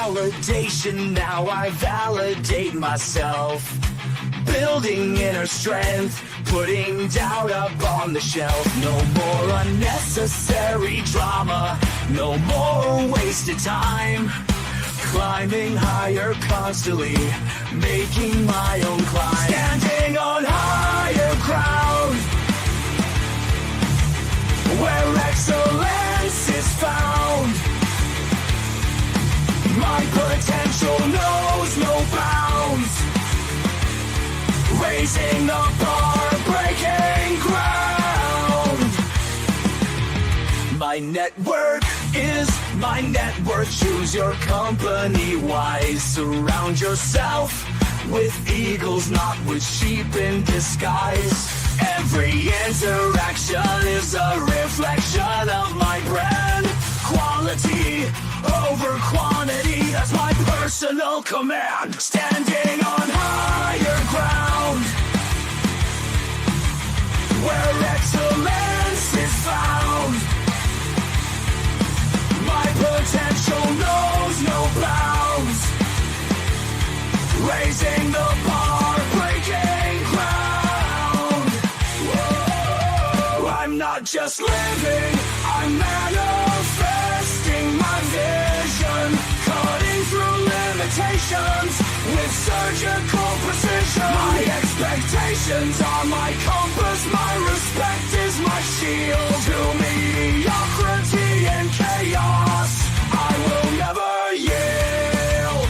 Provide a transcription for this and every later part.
validation, now I validate myself. Building inner strength, putting doubt up on the shelf. No more unnecessary drama, no more wasted time. Climbing higher constantly, making my own climb. Standing on higher ground, where excellence is found. My potential knows no bounds. Raising the bar, breaking ground. My network is my net worth. Choose your company wise. Surround yourself with eagles, not with sheep in disguise. Every interaction is a reflection of my brand. Quality over quantity, that's my personal command. Standing on higher ground, where excellence is found. My potential knows no bounds. Raising the bar, breaking ground. Whoa. I'm not just living, I'm manifesting my vision. Cutting through limitations with surgical precision. My expectations are my compass, my respect is my shield. To mediocrity and chaos, I will never yield.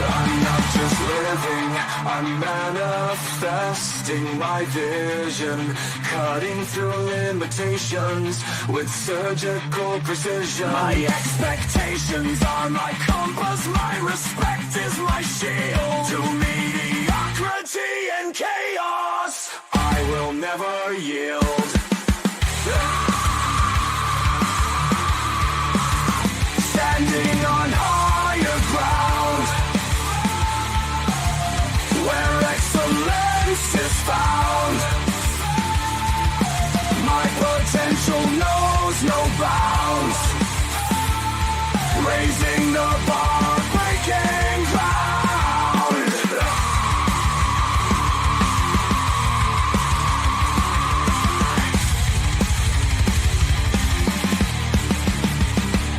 I'm not just living, I'm manifesting my vision. Cutting through limitations with surgical precision. My expectations are my compass, my respect is my shield. To mediocrity and chaos, I will never yield. Standing on higher ground, where excellence is found. My potential knows no bounds. Raising the bar, breaking ground.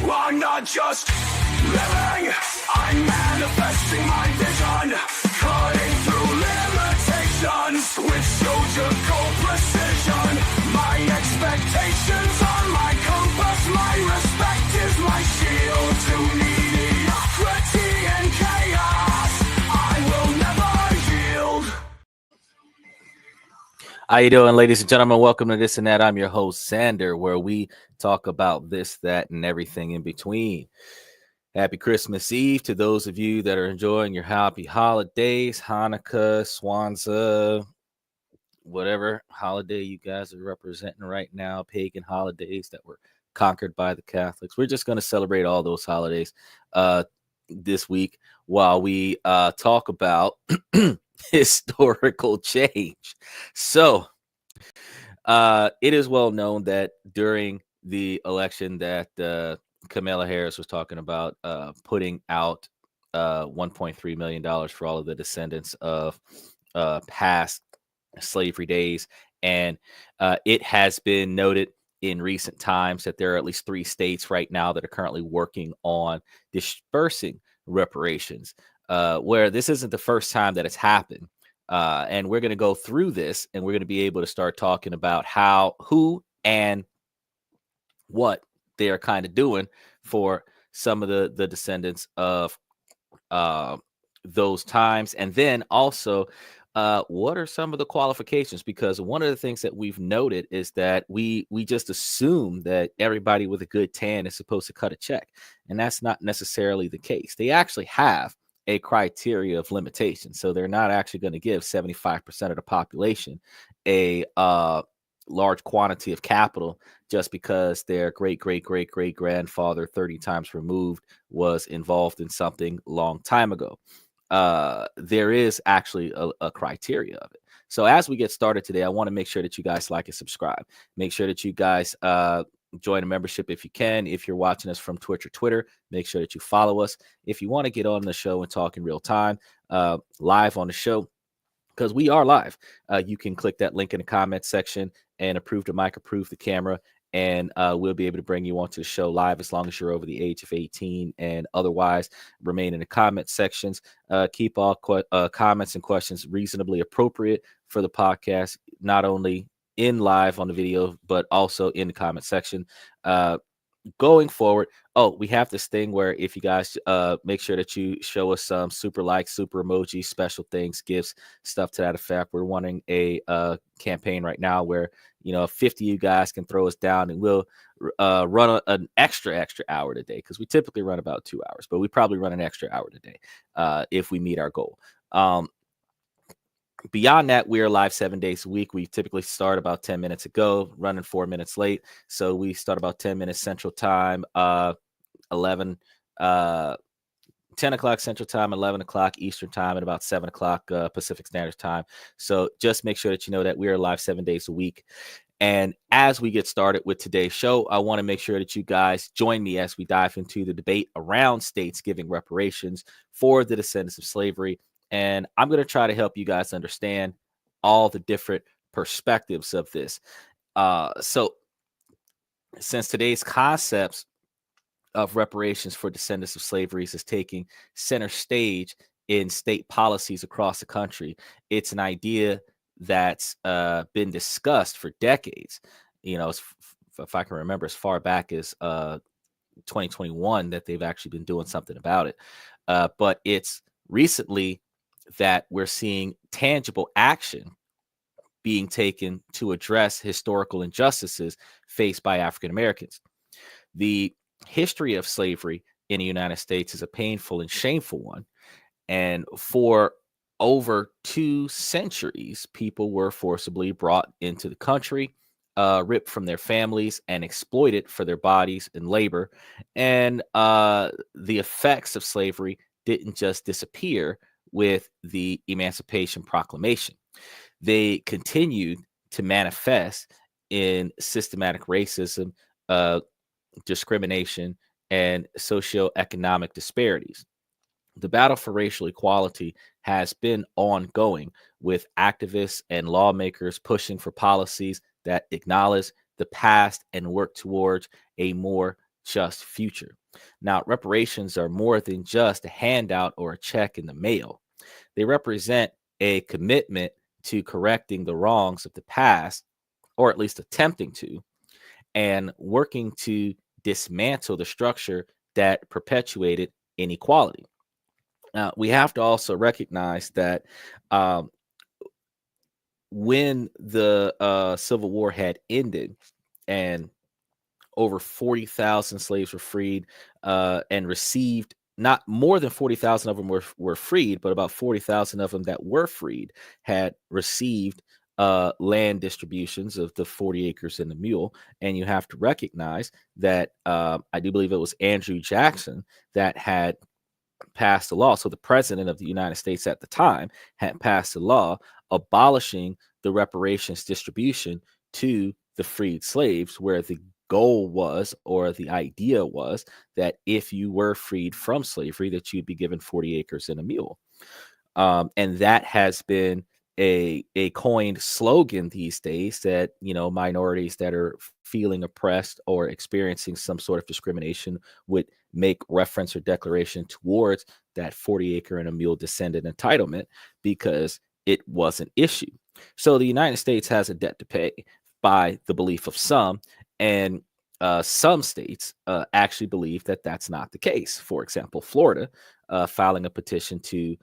I'm not just living, I'm manifesting my vision. Cutting through limitations with surgical precision. My expectations are my compass, my respect is my shield. To mediocrity and chaos, I will never yield. How you doing, ladies and gentlemen? Welcome to This and That. I'm your host, Sander, where we talk about this, that, and everything in between. Happy Christmas Eve to those of you that are enjoying your happy holidays, Hanukkah, Swanzaa, whatever holiday you guys are representing right now, pagan holidays that were conquered by the Catholics. We're just going to celebrate all those holidays this week while we talk about historical change. So it is well known that during the election that Kamala Harris was talking about putting out $1.3 million for all of the descendants of past slavery days. And it has been noted in recent times that there are at least 3 states right now that are currently working on dispersing reparations, where this isn't the first time that it's happened. And we're going to go through this, and we're going to be able to start talking about how, who, and what they are kind of doing for some of the descendants of those times. And then also, what are some of the qualifications? Because one of the things that we've noted is that we just assume that everybody with a good tan is supposed to cut a check. And that's not necessarily the case. They actually have a criteria of limitation. So they're not actually going to give 75% of the population a large quantity of capital just because their great great great great grandfather 30 times removed was involved in something long time ago. There is actually a criteria of it. So as we get started today, I want to make sure that you guys like and subscribe. Make sure that you guys join a membership if you can. If you're watching us from Twitch or Twitter, make sure that you follow us. If you want to get on the show and talk in real time, live on the show, because we are live, you can click that link in the comment section and approve the mic, approve the camera, and we'll be able to bring you onto the show live as long as you're over the age of 18, and otherwise remain in the comment sections. Keep all comments and questions reasonably appropriate for the podcast, not only in live on the video, but also in the comment section. Going forward, we have this thing where if you guys make sure that you show us some super likes, super emojis, special things, gifts, stuff to that effect. We're running a campaign right now where 50 of you guys can throw us down, and we'll run an extra hour today, because we typically run about 2 hours, but we probably run an extra hour today if we meet our goal. Beyond that, we are live 7 days a week. We typically start about 10 minutes ago, running 4 minutes late. So we start about 10 minutes Central Time, 10 o'clock Central Time, 11 o'clock Eastern Time, and about 7 o'clock Pacific Standard Time. So just make sure that you know that we are live 7 days a week. And as we get started with today's show, I want to make sure that you guys join me as we dive into the debate around states giving reparations for the descendants of slavery. And I'm going to try to help you guys understand all the different perspectives of this. So since today's concepts of reparations for descendants of slavery is taking center stage in state policies across the country, it's an idea that's been discussed for decades. If I can remember, as far back as 2021 that they've actually been doing something about it. But it's recently that we're seeing tangible action being taken to address historical injustices faced by African Americans. The history of slavery in the United States is a painful and shameful one. And for over 2 centuries, people were forcibly brought into the country, ripped from their families, and exploited for their bodies and labor. And the effects of slavery didn't just disappear with the Emancipation Proclamation. They continued to manifest in systematic racism, discrimination, and socioeconomic disparities. The battle for racial equality has been ongoing, with activists and lawmakers pushing for policies that acknowledge the past and work towards a more just future. Now, reparations are more than just a handout or a check in the mail. They represent a commitment to correcting the wrongs of the past, or at least attempting to, and working to dismantle the structure that perpetuated inequality. Now, we have to also recognize that when the Civil War had ended and over 40,000 slaves were freed and received, not more than 40,000 of them were freed, but about 40,000 of them that were freed had received land distributions of the 40 acres and the mule. And you have to recognize that I do believe it was Andrew Jackson that had passed a law. So the president of the United States at the time had passed a law abolishing the reparations distribution to the freed slaves, where the goal was, or the idea was, that if you were freed from slavery, that you'd be given 40 acres and a mule. And that has been a coined slogan these days, that minorities that are feeling oppressed or experiencing some sort of discrimination would make reference or declaration towards that 40 acre and a mule descendant entitlement, because it was an issue. So the United States has a debt to pay by the belief of some, and some states actually believe that that's not the case. For example, Florida filing a petition to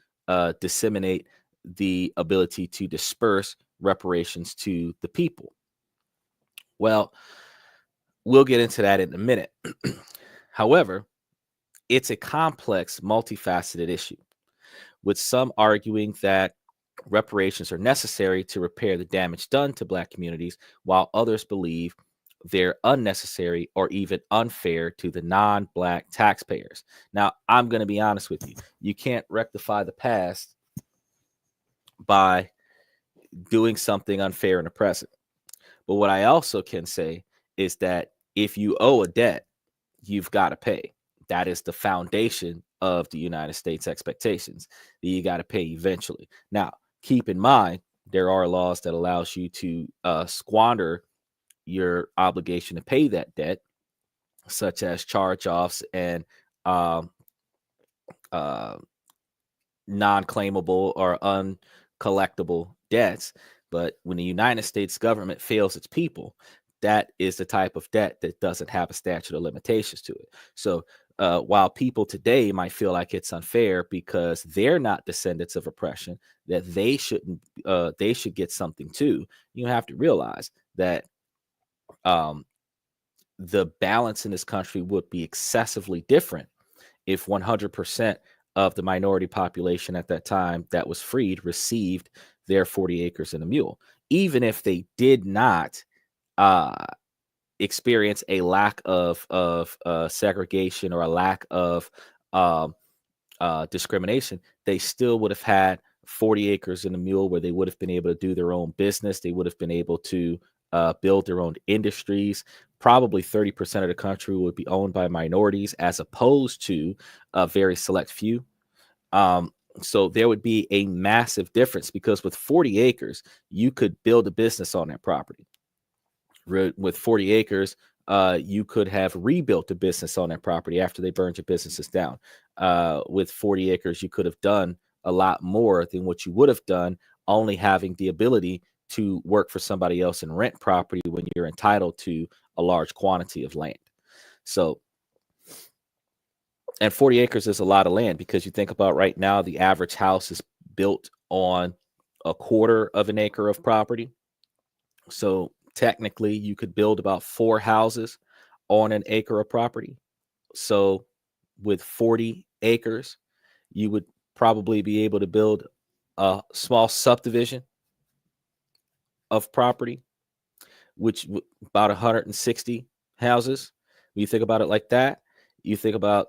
disseminate the ability to disperse reparations to the people. Well, we'll get into that in a minute. However, it's a complex, multifaceted issue, with some arguing that reparations are necessary to repair the damage done to Black communities, while others believe they're unnecessary or even unfair to the non-Black taxpayers. Now, I'm going to be honest with you. You can't rectify the past by doing something unfair in the present. But what I also can say is that if you owe a debt, you've got to pay. That is the foundation of the United States expectations, that you got to pay eventually. Now, keep in mind, there are laws that allows you to squander your obligation to pay that debt, such as charge-offs and um, uh, non-claimable or uncollectible debts. But when the United States government fails its people, that is the type of debt that doesn't have a statute of limitations to it. So while people today might feel like it's unfair because they're not descendants of oppression, that they shouldn't, they should get something too, you have to realize that um, the balance in this country would be excessively different if 100% of the minority population at that time that was freed received their 40 acres and a mule, even if they did not uh, experience a lack of segregation or a lack of um, discrimination. They still would have had 40 acres and a mule where they would have been able to do their own business. They would have been able to build their own industries. Probably 30% of the country would be owned by minorities as opposed to a very select few. So there would be a massive difference because with 40 acres, you could build a business on that property. With 40 acres, you could have rebuilt a business on that property after they burned your businesses down. With 40 acres, you could have done a lot more than what you would have done only having the ability to work for somebody else and rent property when you're entitled to a large quantity of land. So, and 40 acres is a lot of land because you think about right now, the average house is built on a quarter of an acre of property. So technically you could build about 4 houses on an acre of property. So with 40 acres, you would probably be able to build a small subdivision of property, which about 160 houses. When you think about it like that, you think about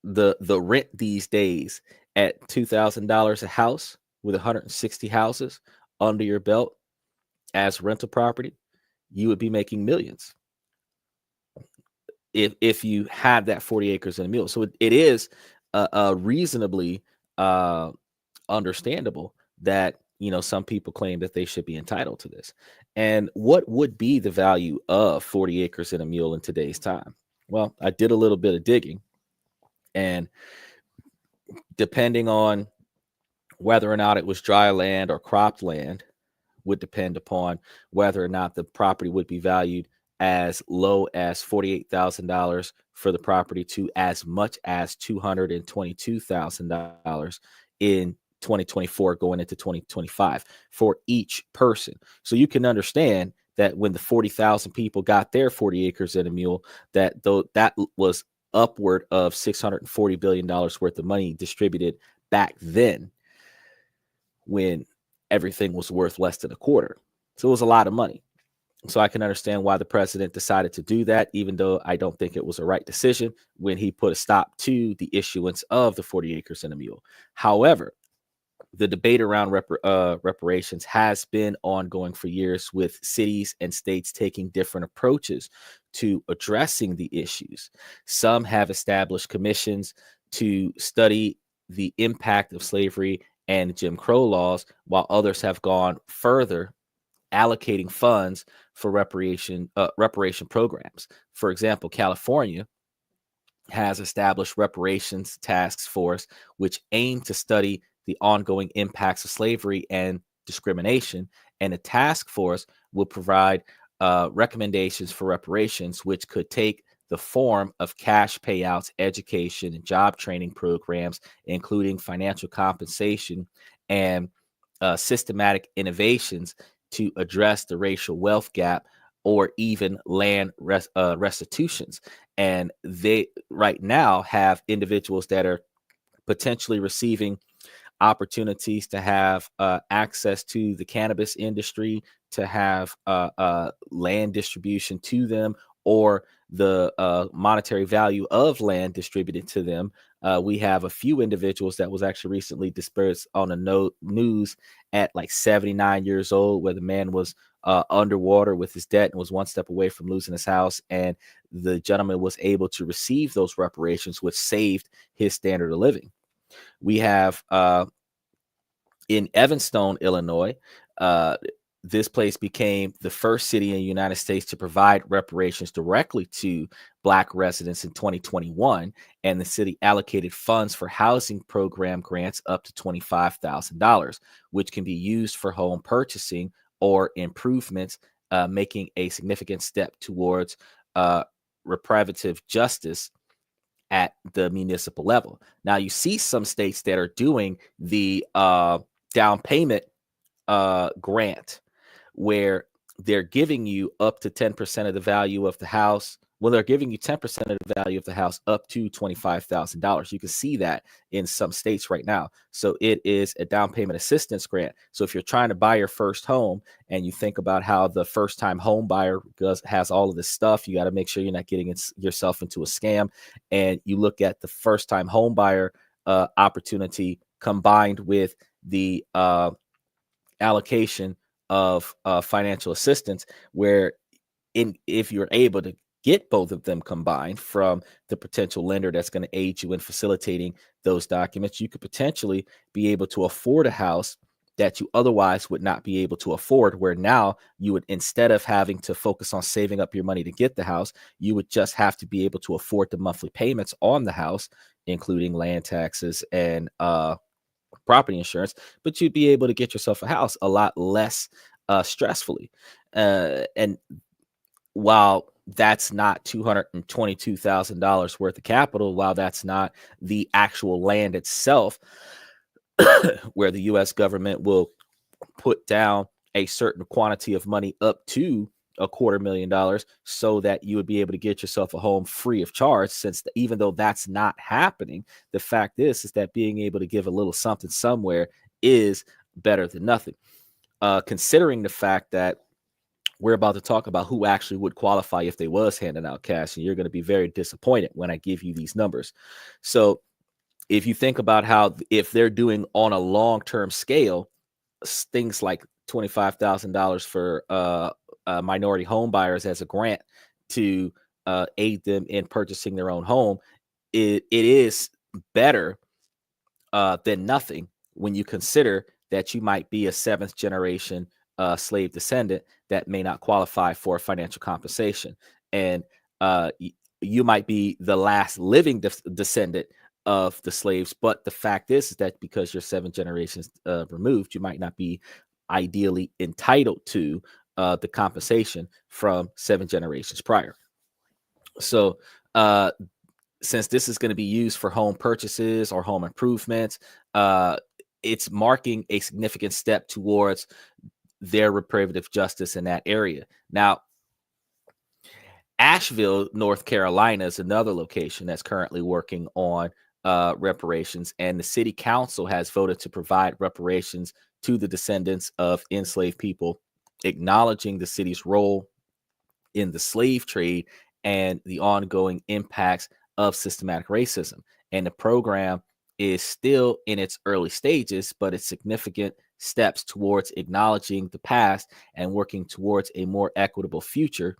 the rent these days at $2,000 a house with 160 houses under your belt as rental property, you would be making millions if you had that 40 acres and a mule. So it is reasonably understandable that some people claim that they should be entitled to this. And what would be the value of 40 acres and a mule in today's time? Well, I did a little bit of digging, and depending on whether or not it was dry land or cropped land would depend upon whether or not the property would be valued as low as $48,000 for the property to as much as $222,000 in 2024 going into 2025 for each person. So you can understand that when the 40,000 people got their 40 acres and a mule, that was upward of $640 billion worth of money distributed back then when everything was worth less than a quarter. So it was a lot of money. So I can understand why the president decided to do that, even though I don't think it was a right decision when he put a stop to the issuance of the 40 acres and a mule. However, the debate around reparations has been ongoing for years, with cities and states taking different approaches to addressing the issues. Some have established commissions to study the impact of slavery and Jim Crow laws, while others have gone further, allocating funds for reparation programs. For example, California has established reparations task force, which aim to study the ongoing impacts of slavery and discrimination. And the task force will provide recommendations for reparations, which could take the form of cash payouts, education, and job training programs, including financial compensation and systematic innovations to address the racial wealth gap, or even land restitutions. And they right now have individuals that are potentially receiving opportunities to have access to the cannabis industry, to have land distribution to them, or the monetary value of land distributed to them. We have a few individuals that was actually recently dispersed on the news at like 79 years old, where the man was underwater with his debt and was one step away from losing his house. And the gentleman was able to receive those reparations, which saved his standard of living. We have in Evanston, Illinois, this place became the first city in the United States to provide reparations directly to Black residents in 2021, and the city allocated funds for housing program grants up to $25,000, which can be used for home purchasing or improvements, making a significant step towards reparative justice at the municipal level. Now, you see some states that are doing the down payment grant, where they're giving you up to 10% of the value of the house. Well, they're giving you 10% of the value of the house up to $25,000. You can see that in some states right now. So it is a down payment assistance grant. So if you're trying to buy your first home and you think about how the first time home buyer has all of this stuff, you got to make sure you're not getting yourself into a scam. And you look at the first time home buyer opportunity combined with the allocation of financial assistance, where if you're able to get both of them combined from the potential lender that's going to aid you in facilitating those documents, you could potentially be able to afford a house that you otherwise would not be able to afford, where now you would, instead of having to focus on saving up your money to get the house, you would just have to be able to afford the monthly payments on the house, including land taxes and property insurance, but you'd be able to get yourself a house a lot less stressfully. And while that's not $222,000 worth of capital, while that's not the actual land itself, where the U.S. government will put down a certain quantity of money up to $250,000 so that you would be able to get yourself a home free of charge. Since even though that's not happening, the fact is that being able to give a little something somewhere is better than nothing. Considering the fact that we're about to talk about who actually would qualify if they was handing out cash, and you're going to be very disappointed when I give you these numbers. So if you think about how, if they're doing on a long-term scale, things like $25,000 for minority home buyers as a grant to aid them in purchasing their own home, it is better than nothing when you consider that you might be a seventh generation slave descendant that may not qualify for financial compensation. And you might be the last living descendant of the slaves. But the fact is that because you're 7 generations removed, you might not be ideally entitled to the compensation from 7 generations prior. So since this is going to be used for home purchases or home improvements, it's marking a significant step towards their reparative justice in that area. Now, Asheville, North Carolina is another location that's currently working on reparations, and the city council has voted to provide reparations to the descendants of enslaved people, acknowledging the city's role in the slave trade and the ongoing impacts of systematic racism. And the program is still in its early stages, but it's significant steps towards acknowledging the past and working towards a more equitable future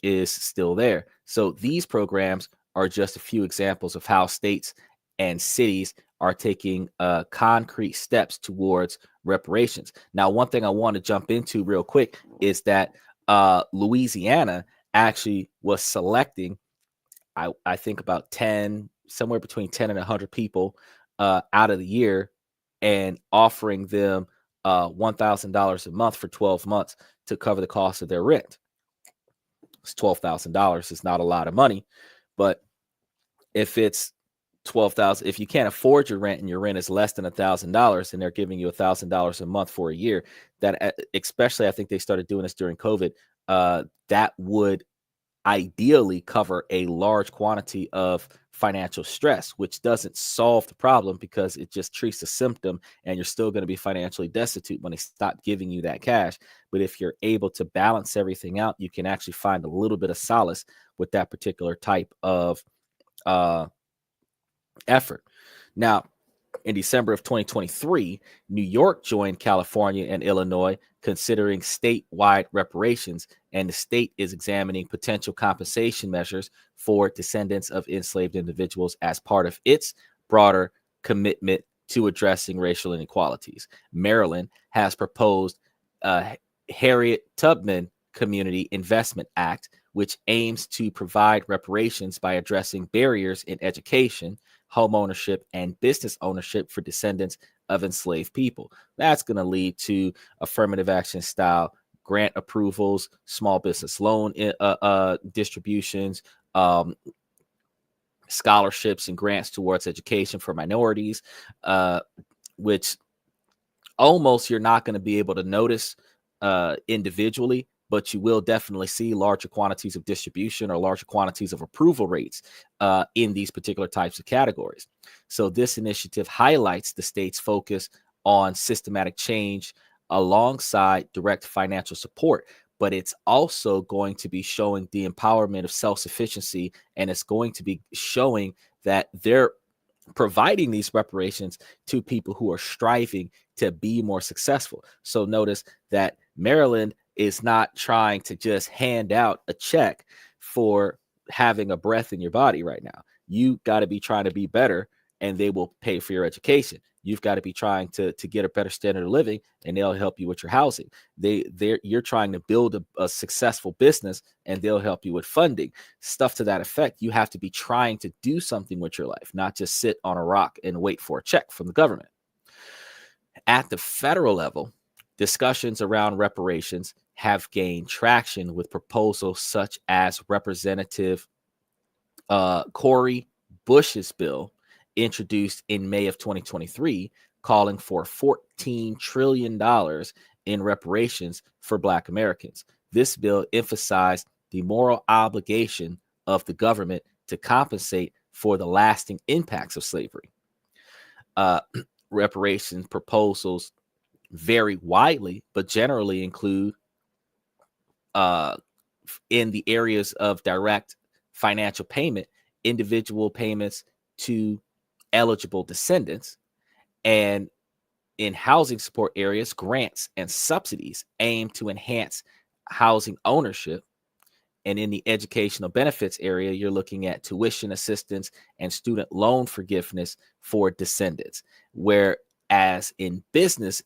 is still there. So these programs are just a few examples of how states and cities are taking concrete steps towards reparations. Now, one thing I want to jump into real quick is that Louisiana actually was selecting, I think about 10, somewhere between 10 and 100 people out of the year, and offering them $1,000 a month for 12 months to cover the cost of their rent. It's $12,000. It's not a lot of money, but if it's 12,000, if you can't afford your rent and your rent is less than $1,000 and they're giving you $1,000 a month for a year, that especially, I think they started doing this during COVID, that would ideally cover a large quantity of financial stress, which doesn't solve the problem because it just treats the symptom, and you're still going to be financially destitute when they stop giving you that cash. But if you're able to balance everything out, you can actually find a little bit of solace with that particular type of effort. Now, in December of 2023, New York joined California and Illinois, considering statewide reparations, and the state is examining potential compensation measures for descendants of enslaved individuals as part of its broader commitment to addressing racial inequalities. Maryland has proposed a Harriet Tubman Community Investment Act, which aims to provide reparations by addressing barriers in education, home ownership, and business ownership for descendants of enslaved people. That's going to lead to affirmative action style grant approvals, small business loan distributions, scholarships and grants towards education for minorities, which almost you're not going to be able to notice individually, but you will definitely see larger quantities of distribution or larger quantities of approval rates in these particular types of categories. So this initiative highlights the state's focus on systematic change alongside direct financial support, but it's also going to be showing the empowerment of self-sufficiency, and it's going to be showing that they're providing these reparations to people who are striving to be more successful. So notice that Maryland is not trying to just hand out a check for having a breath in your body right now. You got to be trying to be better, and they will pay for your education. You've got to be trying to get a better standard of living, and they'll help you with your housing. You're trying to build a successful business, and they'll help you with funding. Stuff to that effect. You have to be trying to do something with your life, not just sit on a rock and wait for a check from the government. At the federal level, discussions around reparations have gained traction with proposals such as Representative Cory Bush's bill, introduced in May of 2023, calling for $14 trillion in reparations for Black Americans. This bill emphasized the moral obligation of the government to compensate for the lasting impacts of slavery. Reparations proposals vary widely, but generally include in the areas of direct financial payment, individual payments to eligible descendants, and in housing support areas, grants and subsidies aim to enhance housing ownership. And in the educational benefits area, you're looking at tuition assistance and student loan forgiveness for descendants. Whereas in business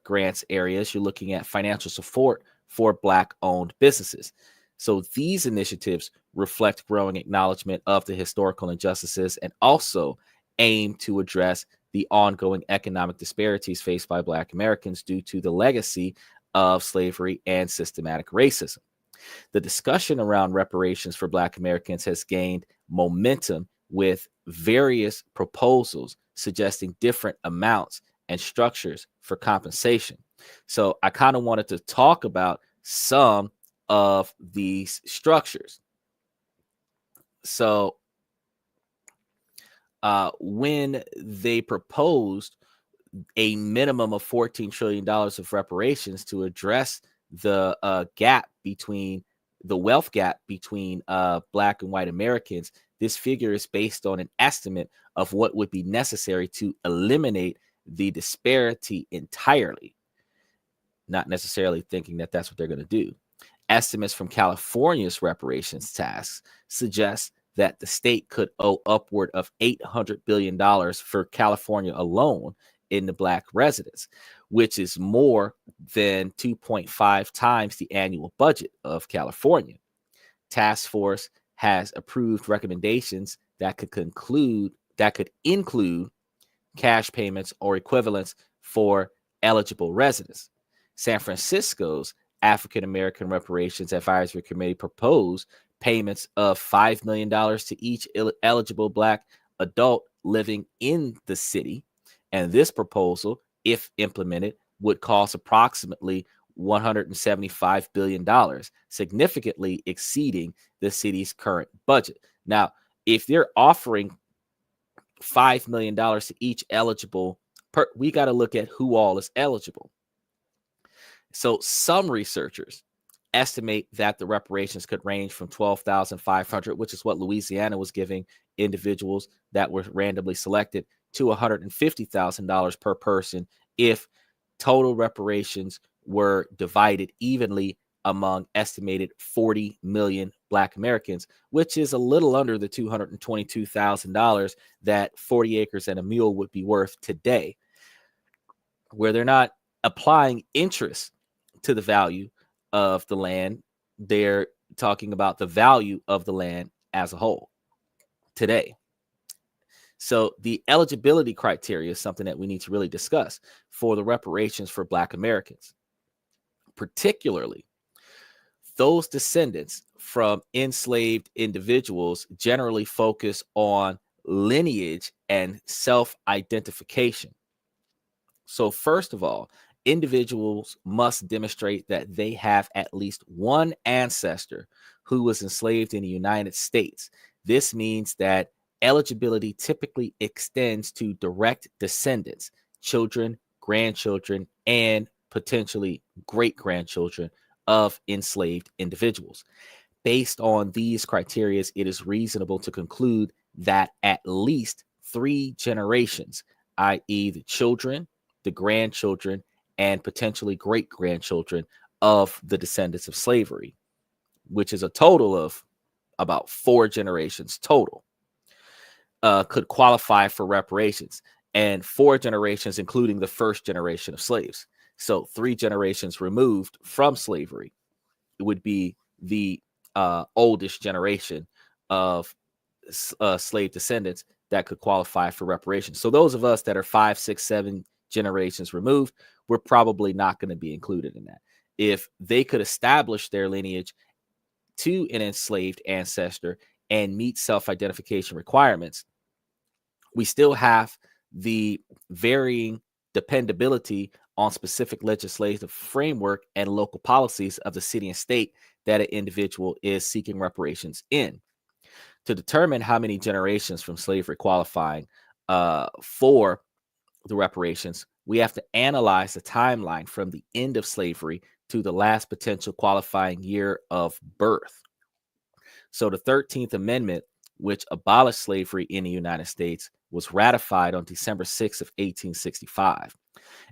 grants areas, you're looking at financial support for Black-owned businesses. So these initiatives reflect growing acknowledgement of the historical injustices and also aim to address the ongoing economic disparities faced by Black Americans due to the legacy of slavery and systematic racism. The discussion around reparations for Black Americans has gained momentum, with various proposals suggesting different amounts and structures for compensation. So I kind of wanted to talk about some of these structures. So when they proposed a minimum of $14 trillion of reparations to address the wealth gap between Black and white Americans, this figure is based on an estimate of what would be necessary to eliminate the disparity entirely, not necessarily thinking that that's what they're going to do. Estimates from California's reparations task suggest that the state could owe upward of $800 billion for California alone in the Black residents, which is more than 2.5 times the annual budget of California. Task Force has approved recommendations that could include cash payments or equivalents for eligible residents. San Francisco's African American Reparations Advisory Committee proposed payments of $5 million to each eligible Black adult living in the city. And this proposal, if implemented, would cost approximately $175 billion, significantly exceeding the city's current budget. Now, if they're offering $5 million to each eligible, we got to look at who all is eligible. So some researchers estimate that the reparations could range from $12,500, which is what Louisiana was giving individuals that were randomly selected, to $150,000 per person if total reparations were divided evenly among estimated 40 million Black Americans, which is a little under the $222,000 that 40 acres and a mule would be worth today, where they're not applying interest to the value of the land. They're talking about the value of the land as a whole today. So the eligibility criteria is something that we need to really discuss for the reparations for Black Americans, particularly those descendants from enslaved individuals generally focus on lineage and self-identification. So first of all, individuals must demonstrate that they have at least one ancestor who was enslaved in the United States. This means that eligibility typically extends to direct descendants, children, grandchildren, and potentially great-grandchildren of enslaved individuals. Based on these criteria, it is reasonable to conclude that at least 3 generations, i.e. the children, the grandchildren, and potentially great-grandchildren of the descendants of slavery, which is a total of about 4 generations total, could qualify for reparations, and 4 generations, including the first generation of slaves. So 3 generations removed from slavery, it would be the oldest generation of slave descendants that could qualify for reparations. So those of us that are 5, 6, 7 generations removed, we're probably not going to be included in that. If they could establish their lineage to an enslaved ancestor and meet self-identification requirements, we still have the varying dependability on specific legislative framework and local policies of the city and state that an individual is seeking reparations in. To determine how many generations from slavery qualifying for the reparations, we have to analyze the timeline from the end of slavery to the last potential qualifying year of birth. So the 13th Amendment, which abolished slavery in the United States, was ratified on December 6th of 1865.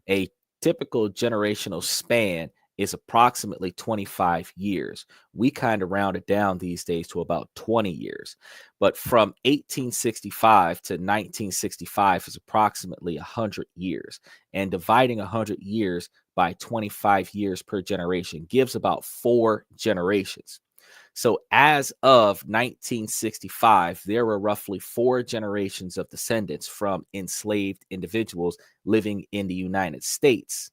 A typical generational span is approximately 25 years. We kind of round it down these days to about 20 years. But from 1865 to 1965 is approximately 100 years. And dividing 100 years by 25 years per generation gives about 4 generations. So as of 1965, there were roughly 4 generations of descendants from enslaved individuals living in the United States.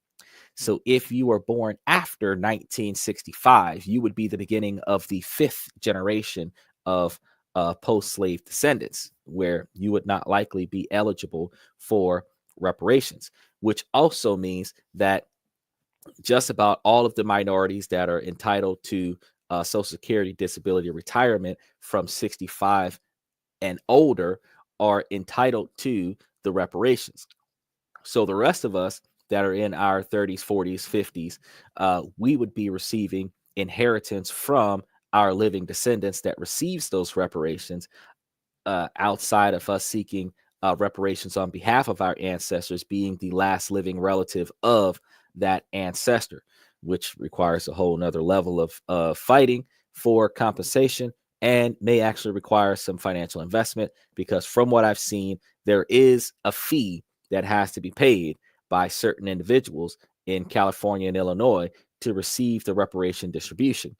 So if you were born after 1965, you would be the beginning of the 5th generation of post-slave descendants, where you would not likely be eligible for reparations, which also means that just about all of the minorities that are entitled to Social Security, disability, retirement from 65 and older are entitled to the reparations. So the rest of us that are in our 30s, 40s, 50s, we would be receiving inheritance from our living descendants that receives those reparations, outside of us seeking reparations on behalf of our ancestors, being the last living relative of that ancestor, which requires a whole nother level of fighting for compensation and may actually require some financial investment, because from what I've seen, there is a fee that has to be paid by certain individuals in California and Illinois to receive the reparation distribution.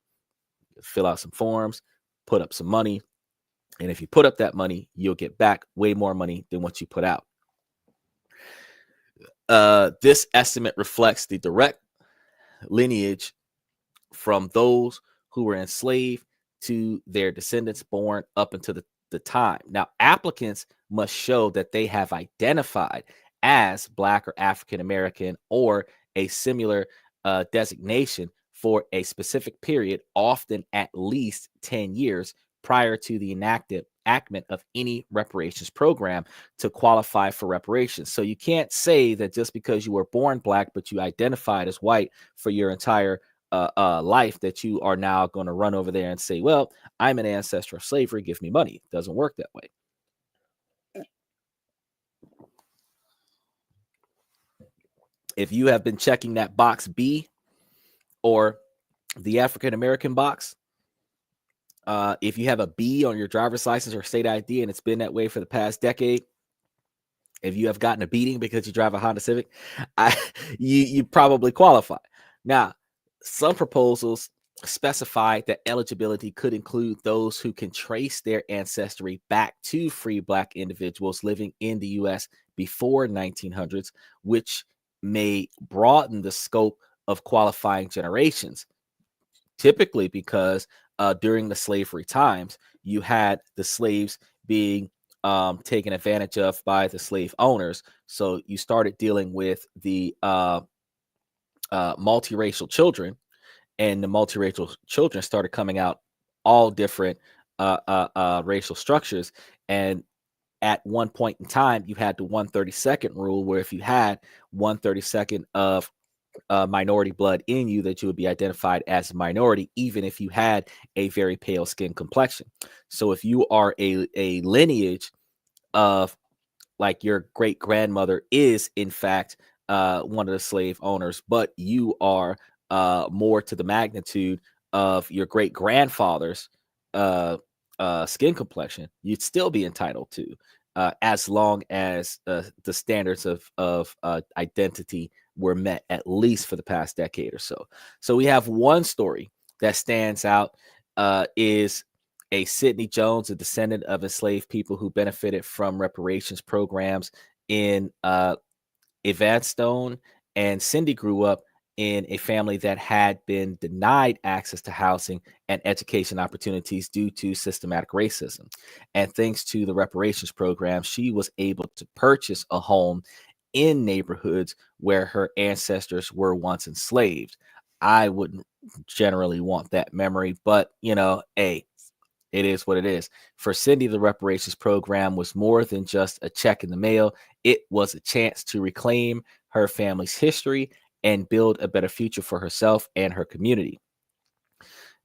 Fill out some forms, put up some money, and if you put up that money, you'll get back way more money than what you put out. This estimate reflects the direct lineage from those who were enslaved to their descendants born up until the time. Now, applicants must show that they have identified as Black or African American or a similar designation for a specific period, often at least 10 years prior to the enactment of any reparations program to qualify for reparations. So you can't say that just because you were born black, but you identified as white for your entire life, that you are now going to run over there and say, well, I'm an ancestor of slavery, give me money. It doesn't work that way. If you have been checking that box B or the African American box, if you have a B on your driver's license or state ID and it's been that way for the past decade, if you have gotten a beating because you drive a Honda Civic, you probably qualify. Now, some proposals specify that eligibility could include those who can trace their ancestry back to free black individuals living in the U.S. before 1900s, which may broaden the scope of qualifying generations. Typically because during the slavery times, you had the slaves being taken advantage of by the slave owners. So you started dealing with the multiracial children, and the multiracial children started coming out all different racial structures. And at one point in time, you had the 1/32nd rule, where if you had 1/32 of minority blood in you, that you would be identified as a minority, even if you had a very pale skin complexion. So if you are a lineage of, like, your great grandmother is in fact one of the slave owners, but you are more to the magnitude of your great grandfather's skin complexion, you'd still be entitled to, as long as the standards of identity were met, at least for the past decade or so. So we have one story that stands out, is a Sidney Jones, a descendant of enslaved people who benefited from reparations programs in Evanstone. And Cindy grew up in a family that had been denied access to housing and education opportunities due to systematic racism. And thanks to the reparations program, she was able to purchase a home in neighborhoods where her ancestors were once enslaved. I wouldn't generally want that memory, but hey, it is what it is. For Cindy, the reparations program was more than just a check in the mail. It was a chance to reclaim her family's history and build a better future for herself and her community.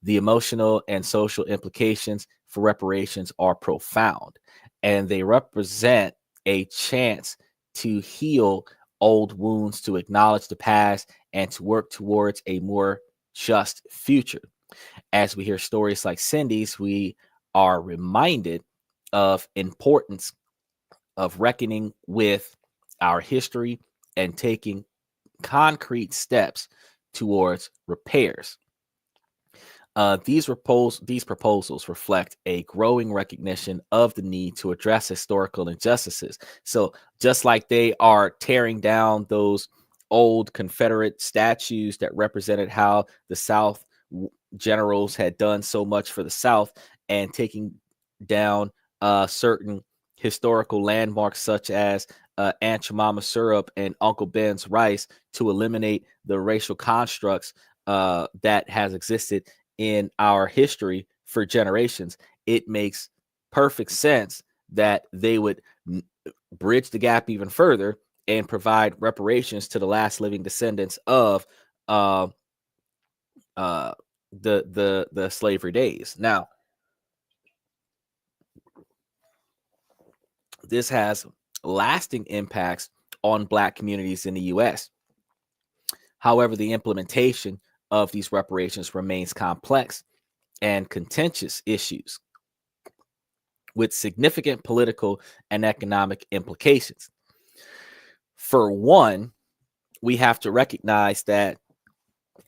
The emotional and social implications for reparations are profound, and they represent a chance to heal old wounds, to acknowledge the past, and to work towards a more just future. As we hear stories like Cindy's, we are reminded of importance of reckoning with our history and taking concrete steps towards repairs. These proposals reflect a growing recognition of the need to address historical injustices. So just like they are tearing down those old Confederate statues that represented how the South generals had done so much for the South, and taking down certain historical landmarks such as Aunt Jemima syrup and Uncle Ben's rice, to eliminate the racial constructs that has existed in our history for generations, it makes perfect sense that they would bridge the gap even further and provide reparations to the last living descendants of the slavery days. Now, this has lasting impacts on Black communities in the U.S. However, the implementation of these reparations remains complex and contentious issues with significant political and economic implications. For one, we have to recognize that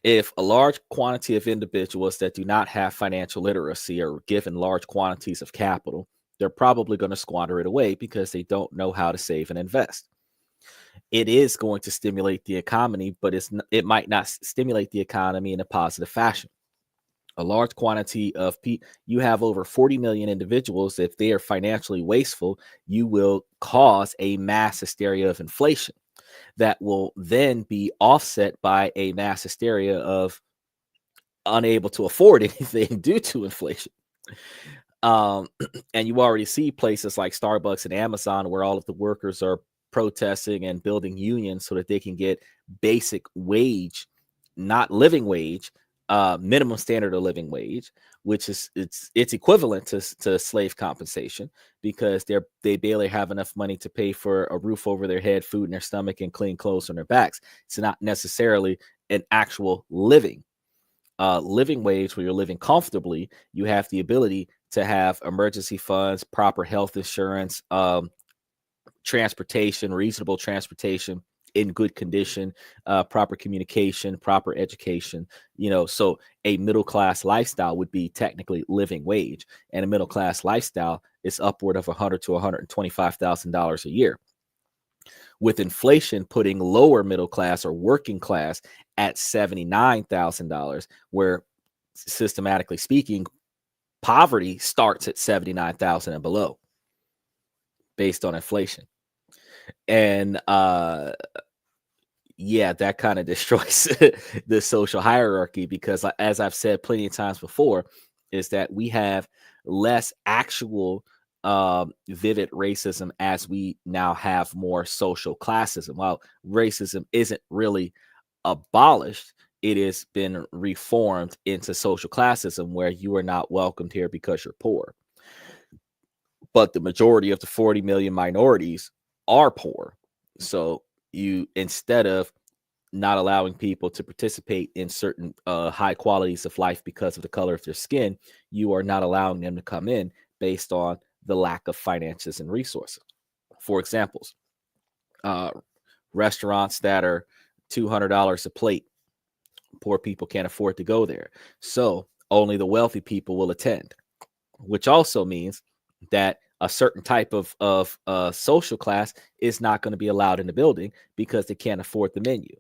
if a large quantity of individuals that do not have financial literacy are given large quantities of capital, they're probably going to squander it away because they don't know how to save and invest. It is going to stimulate the economy, but it might not stimulate the economy in a positive fashion. A large quantity of people, you have over 40 million individuals. If they are financially wasteful, you will cause a mass hysteria of inflation. that will then be offset by a mass hysteria of unable to afford anything due to inflation. Um, and you already see places like Starbucks and Amazon where all of the workers are protesting and building unions so that they can get basic wage, not living wage, minimum standard of living wage, which is it's equivalent to slave compensation, because they barely have enough money to pay for a roof over their head, food in their stomach, and clean clothes on their backs. It's not necessarily an actual living wage where you're living comfortably. You have the ability to have emergency funds, proper health insurance, transportation, reasonable transportation in good condition, proper communication, proper education. So a middle class lifestyle would be technically living wage, and a middle class lifestyle is upward of $100,000 to $125,000 a year. With inflation putting lower middle class or working class at $79,000, where systematically speaking, poverty starts at 79,000 and below based on inflation. And yeah, that kind of destroys the social hierarchy, because as I've said plenty of times before, is that we have less actual vivid racism as we now have more social classism. While racism isn't really abolished, it has been reformed into social classism, where you are not welcomed here because you're poor. But the majority of the 40 million minorities are poor. So you, instead of not allowing people to participate in certain high qualities of life because of the color of their skin, you are not allowing them to come in based on the lack of finances and resources. For examples, restaurants that are $200 a plate, poor people can't afford to go there. So only the wealthy people will attend, which also means that a certain type of social class is not going to be allowed in the building because they can't afford the menu.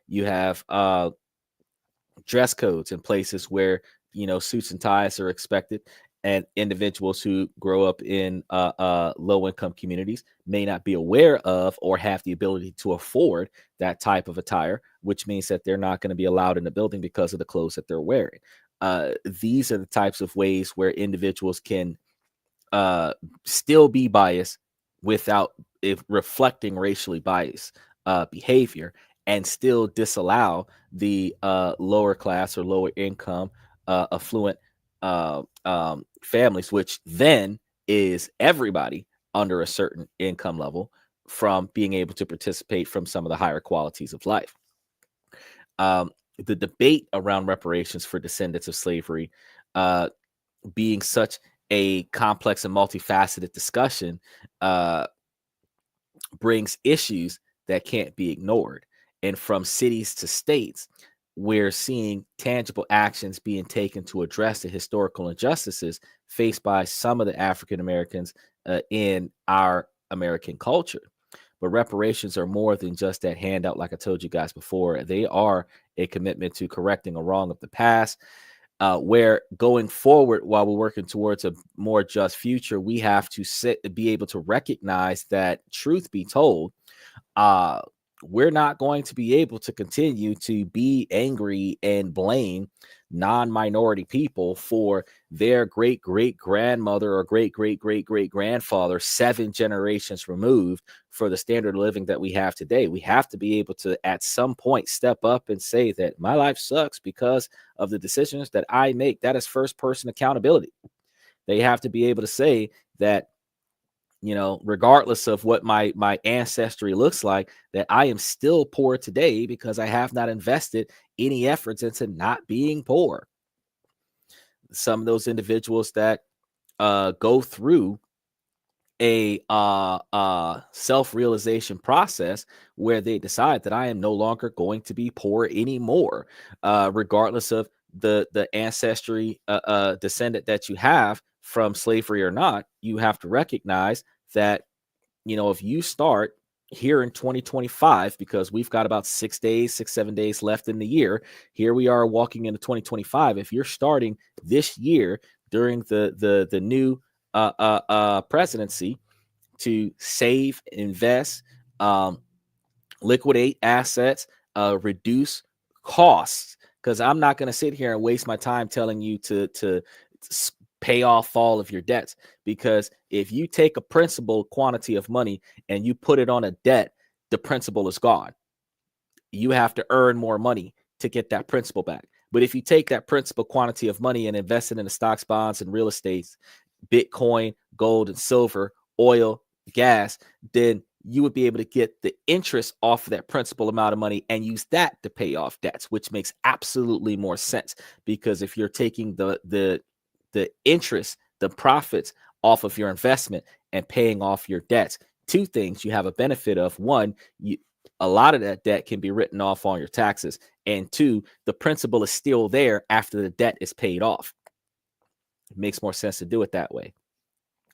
You have dress codes in places where suits and ties are expected, and individuals who grow up in low income communities may not be aware of or have the ability to afford that type of attire, which means that they're not going to be allowed in the building because of the clothes that they're wearing. These are the types of ways where individuals can still be biased without reflecting racially biased behavior, and still disallow the lower class or lower income affluent families, which then is everybody under a certain income level, from being able to participate from some of the higher qualities of life. The debate around reparations for descendants of slavery being such a complex and multifaceted discussion brings issues that can't be ignored. And from cities to states, we're seeing tangible actions being taken to address the historical injustices faced by some of the African Americans in our American culture. But reparations are more than just that handout, like I told you guys before. They are a commitment to correcting a wrong of the past, where going forward, while we're working towards a more just future, we have to be able to recognize that, truth be told, we're not going to be able to continue to be angry and blame non-minority people for their great great grandmother or great great great great grandfather 7 generations removed for the standard of living that we have today. We have to be able to at some point step up and say that my life sucks because of the decisions that I make. That is first person accountability. They have to be able to say that, regardless of what my ancestry looks like, that I am still poor today because I have not invested any efforts into not being poor. Some of those individuals that go through a self-realization process where they decide that I am no longer going to be poor anymore, regardless of the ancestry descendant that you have from slavery or not. You have to recognize that, if you start here in 2025, because we've got about 7 days left in the year. Here we are walking into 2025. If you're starting this year during the new presidency to save, invest, liquidate assets, reduce costs. Because I'm not going to sit here and waste my time telling you to pay off all of your debts. Because if you take a principal quantity of money and you put it on a debt, the principal is gone. You have to earn more money to get that principal back. But if you take that principal quantity of money and invest it in the stocks, bonds, and real estate, Bitcoin, gold, and silver, oil, gas, then you would be able to get the interest off of that principal amount of money and use that to pay off debts, which makes absolutely more sense. Because if you're taking the interest, the profits off of your investment and paying off your debts, two things you have a benefit of. One, a lot of that debt can be written off on your taxes. And two, the principal is still there after the debt is paid off. It makes more sense to do it that way.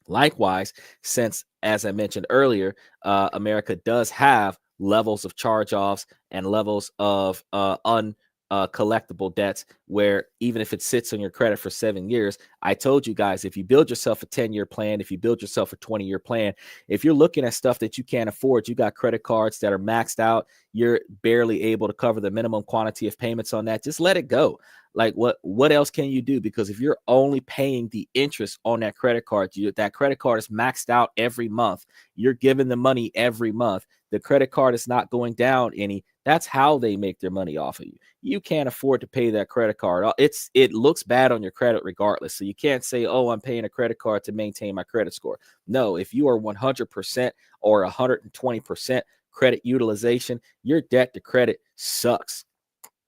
Likewise, since, as I mentioned earlier, America does have levels of charge-offs and levels of uncollectible debts, where even if it sits on your credit for 7 years, I told you guys, if you build yourself a 10-year plan, if you build yourself a 20-year plan, if you're looking at stuff that you can't afford, you got credit cards that are maxed out, you're barely able to cover the minimum quantity of payments on that, just let it go. Like what else can you do? Because if you're only paying the interest on that credit card, that credit card is maxed out every month. You're giving the money every month. The credit card is not going down any. That's how they make their money off of you. You can't afford to pay that credit card. It looks bad on your credit regardless. So you can't say, oh, I'm paying a credit card to maintain my credit score. No, if you are 100% or 120% credit utilization, your debt to credit sucks.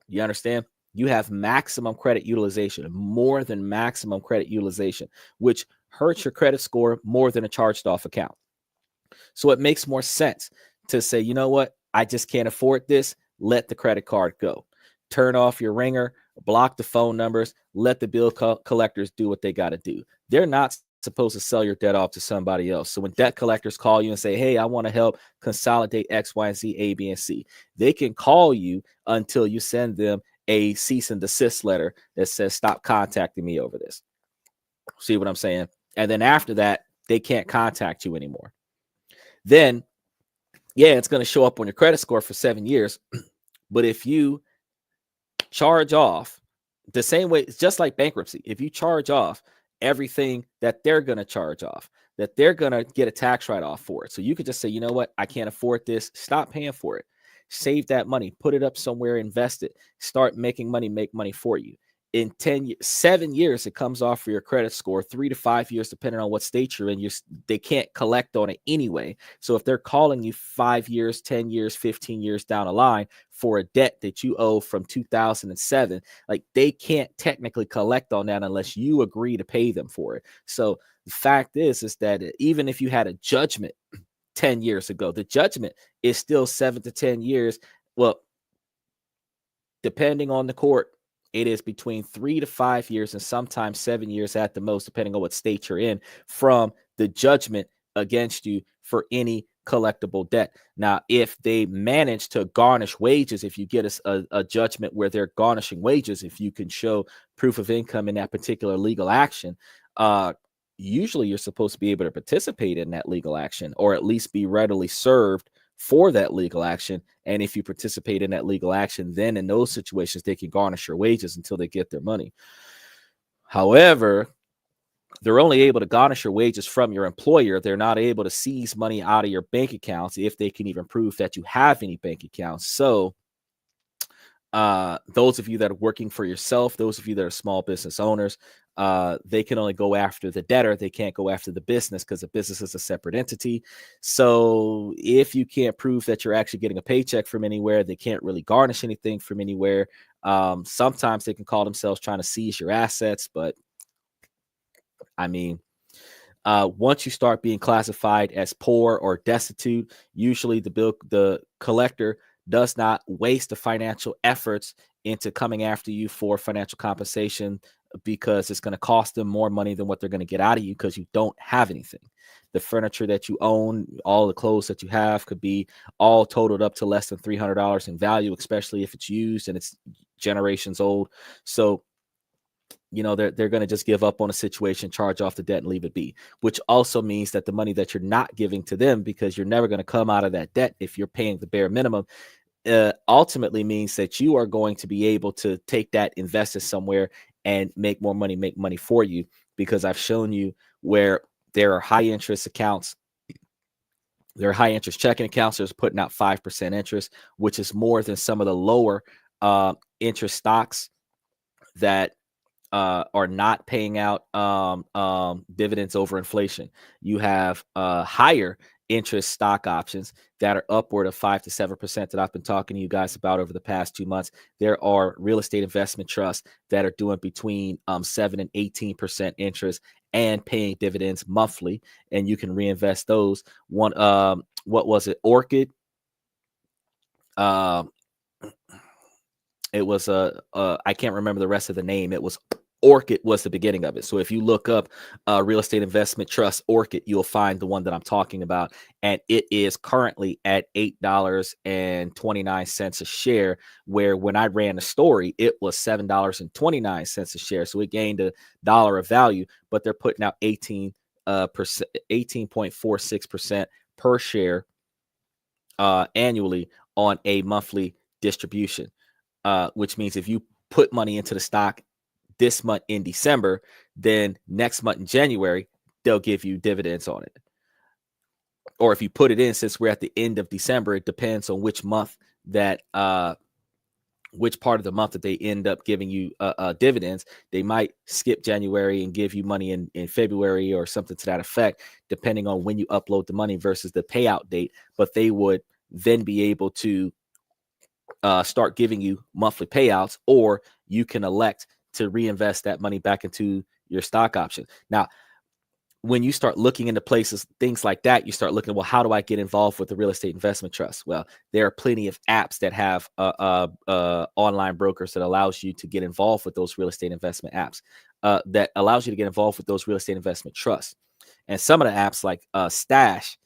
You understand? You have maximum credit utilization, more than maximum credit utilization, which hurts your credit score more than a charged off account. So it makes more sense to say, you know what? I just can't afford this. Let the credit card go. Turn off your ringer, block the phone numbers, let the bill collectors do what they got to do. They're not supposed to sell your debt off to somebody else. So when debt collectors call you and say, hey, I want to help consolidate X, Y, and Z, A, B, and C, they can call you until you send them a cease and desist letter that says, stop contacting me over this. See what I'm saying? And then after that, they can't contact you anymore. Then, yeah, it's going to show up on your credit score for 7 years. But if you charge off the same way, it's just like bankruptcy. If you charge off everything that they're going to charge off, that they're going to get a tax write-off for it. So you could just say, you know what? I can't afford this. Stop paying for it. Save that money, put it up somewhere, invest it, start making money, make money for you. In 7 years, it comes off for your credit score. 3 to 5 years, depending on what state you're in, they can't collect on it anyway. So if they're calling you 5 years, 10 years, 15 years down the line for a debt that you owe from 2007, like they can't technically collect on that unless you agree to pay them for it. So the fact is that even if you had a judgment 10 years ago, the judgment is still 7 to 10 years. Well, depending on the court, it is between 3 to 5 years and sometimes 7 years at the most, depending on what state you're in, from the judgment against you for any collectible debt. Now, if they manage to garnish wages, if you get a judgment where they're garnishing wages, if you can show proof of income in that particular legal action, usually you're supposed to be able to participate in that legal action, or at least be readily served for that legal action. And if you participate in that legal action, then in those situations, they can garnish your wages until they get their money. However, they're only able to garnish your wages from your employer. They're not able to seize money out of your bank accounts if they can even prove that you have any bank accounts. So those of you that are working for yourself, those of you that are small business owners, they can only go after the debtor. They can't go after the business because the business is a separate entity. So if you can't prove that you're actually getting a paycheck from anywhere, they can't really garnish anything from anywhere. Sometimes they can call themselves trying to seize your assets, but I mean, once you start being classified as poor or destitute, usually the collector does not waste the financial efforts into coming after you for financial compensation, because it's going to cost them more money than what they're going to get out of you because you don't have anything. The furniture that you own, all the clothes that you have could be all totaled up to less than $300 in value, especially if it's used and it's generations old. So they're going to just give up on a situation, charge off the debt, and leave it be, which also means that the money that you're not giving to them, because you're never going to come out of that debt if you're paying the bare minimum, ultimately means that you are going to be able to take that, invest it somewhere, and make more money, make money for you, because I've shown you where there are high interest accounts. There are high interest checking accounts that's putting out 5% interest, which is more than some of the lower interest stocks that are not paying out dividends over inflation. You have higher interest stock options that are upward of 5 to 7% that I've been talking to you guys about over the past 2 months. There are real estate investment trusts that are doing between 7 and 18% interest and paying dividends monthly, and you can reinvest those. What was it? Orchid. It was I can't remember the rest of the name. It was Orchid was the beginning of it. So if you look up real estate investment trust Orchid, you'll find the one that I'm talking about, and it is currently at $8.29 a share, where when I ran the story, it was $7.29 a share. So it gained $1 of value, but they're putting out 18.46% per share annually on a monthly distribution. Which means if you put money into the stock this month in December, then next month in January, they'll give you dividends on it. Or if you put it in, since we're at the end of December, it depends on which month that, which part of the month that they end up giving you dividends. They might skip January and give you money in February or something to that effect, depending on when you upload the money versus the payout date. But they would then be able to start giving you monthly payouts, or you can elect to reinvest that money back into your stock option. Now, when you start looking into places, things like that, you start looking, well, how do I get involved with the real estate investment trust? Well, there are plenty of apps that have online brokers that allows you to get involved with those real estate investment apps, that allows you to get involved with those real estate investment trusts. And some of the apps like Stash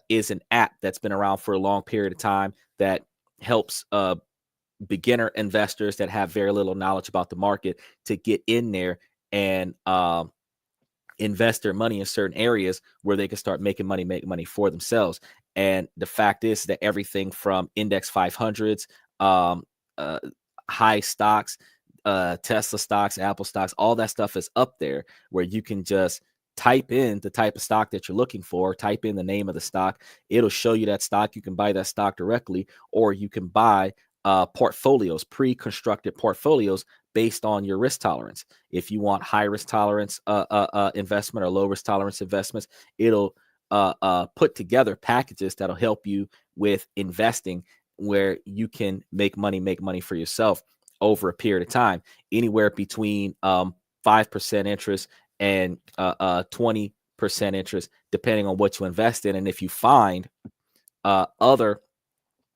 is an app that's been around for a long period of time that helps beginner investors that have very little knowledge about the market to get in there and invest their money in certain areas where they can start making money, make money for themselves. And the fact is that everything from index 500s, high stocks, Tesla stocks, Apple stocks, all that stuff is up there where you can just type in the type of stock that you're looking for, type in the name of the stock. It'll show you that stock. You can buy that stock directly, or you can buy portfolios, pre-constructed portfolios based on your risk tolerance. If you want high risk tolerance investment or low risk tolerance investments, it'll put together packages that'll help you with investing where you can make money for yourself over a period of time, anywhere between 5% interest and 20% interest, depending on what you invest in. And if you find other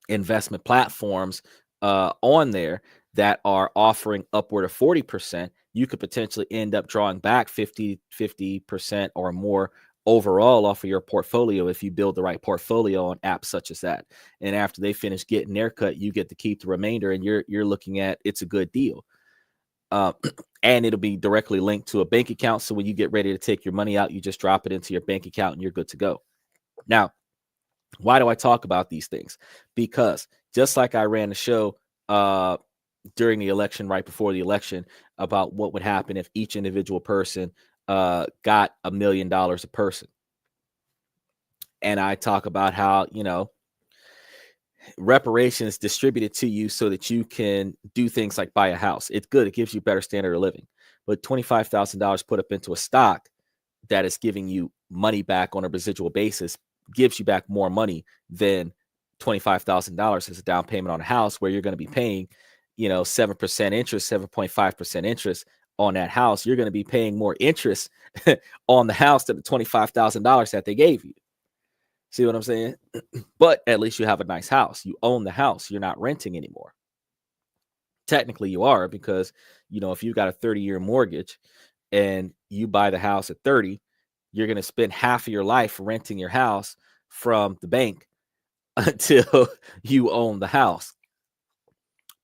investment platforms on there that are offering upward of 40%, you could potentially end up drawing back 50% or more overall off of your portfolio if you build the right portfolio on apps such as that. And after they finish getting their cut, you get to keep the remainder, and you're looking at, it's a good deal. And it'll be directly linked to a bank account. So when you get ready to take your money out, you just drop it into your bank account and you're good to go. Now, why do I talk about these things? Because just like I ran the show during the election, right before the election, about what would happen if each individual person got $1 million a person. And I talk about how, reparations distributed to you so that you can do things like buy a house. It's good. It gives you better standard of living. But $25,000 put up into a stock that is giving you money back on a residual basis gives you back more money than $25,000 as a down payment on a house, where you're going to be paying, 7% interest, 7.5% interest on that house. You're going to be paying more interest on the house than the $25,000 that they gave you. See what I'm saying? But at least you have a nice house. You own the house. You're not renting anymore. Technically you are, because, if you got a 30-year mortgage and you buy the house at 30, you're going to spend half of your life renting your house from the bank until you own the house.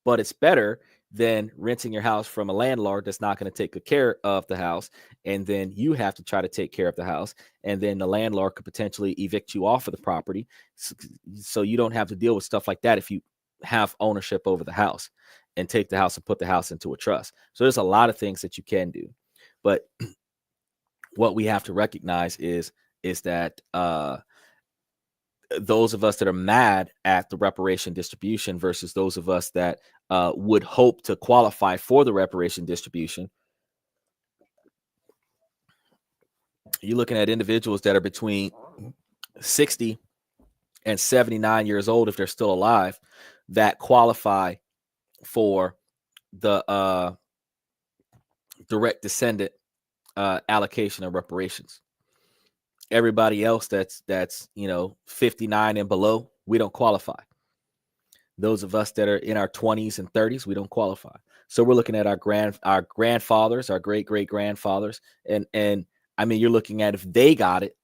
But it's better than renting your house from a landlord that's not going to take good care of the house. And then you have to try to take care of the house. And then the landlord could potentially evict you off of the property. So you don't have to deal with stuff like that if you have ownership over the house and take the house and put the house into a trust. So there's a lot of things that you can do. But what we have to recognize is that those of us that are mad at the reparation distribution versus those of us that would hope to qualify for the reparation distribution. You're looking at individuals that are between 60 and 79 years old, if they're still alive, that qualify for the direct descendant allocation of reparations. Everybody else that's 59 and below, we don't qualify. Those of us that are in our 20s and 30s, we don't qualify. So we're looking at our grandfathers, our great-great-grandfathers, and I mean, you're looking at if they got it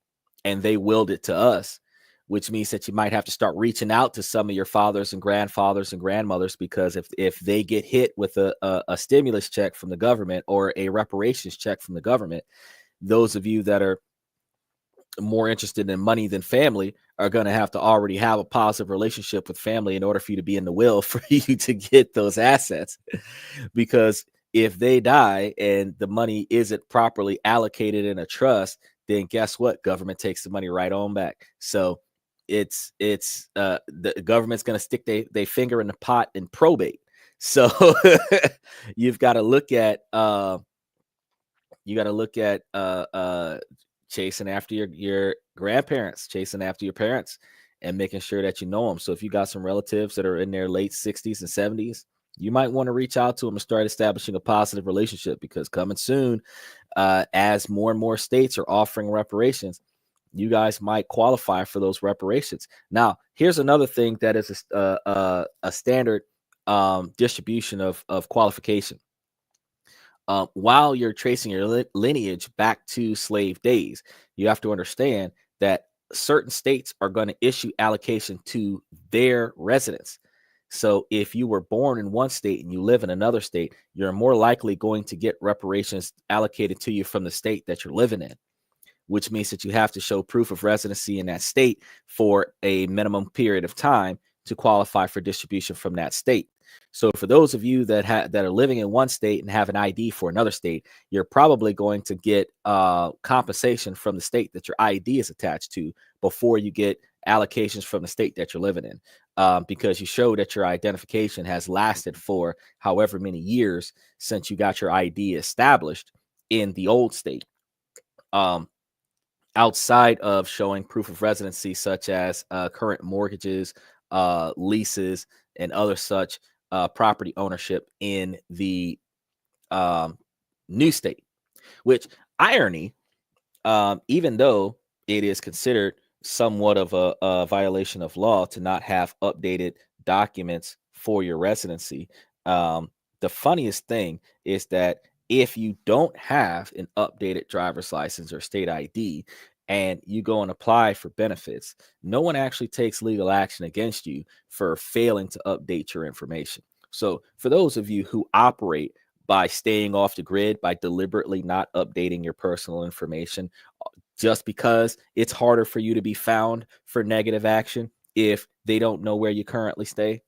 and they willed it to us, which means that you might have to start reaching out to some of your fathers and grandfathers and grandmothers, because if they get hit with a stimulus check from the government or a reparations check from the government, those of you that are more interested in money than family are going to have to already have a positive relationship with family in order for you to be in the will for you to get those assets. Because if they die and the money isn't properly allocated in a trust, then guess what? Government takes the money right on back. So it's the government's going to stick they finger in the pot in probate. So you've got to look at chasing after your grandparents, chasing after your parents, and making sure that you know them. So if you got some relatives that are in their late 60s and 70s, you might want to reach out to them and start establishing a positive relationship, because coming soon, as more and more states are offering reparations, you guys might qualify for those reparations. Now, here's another thing that is a standard distribution of qualification. While you're tracing your lineage back to slave days, you have to understand that certain states are going to issue allocation to their residents. So if you were born in one state and you live in another state, you're more likely going to get reparations allocated to you from the state that you're living in, which means that you have to show proof of residency in that state for a minimum period of time to qualify for distribution from that state. So for those of you that are living in one state and have an ID for another state, you're probably going to get compensation from the state that your ID is attached to before you get allocations from the state that you're living in, because you show that your identification has lasted for however many years since you got your ID established in the old state. Outside of showing proof of residency, such as current mortgages, leases, and other such property ownership in the new state. Which, irony, even though it is considered somewhat of a violation of law to not have updated documents for your residency, the funniest thing is that if you don't have an updated driver's license or state ID and you go and apply for benefits, no one actually takes legal action against you for failing to update your information. So for those of you who operate by staying off the grid, by deliberately not updating your personal information, just because it's harder for you to be found for negative action if they don't know where you currently stay,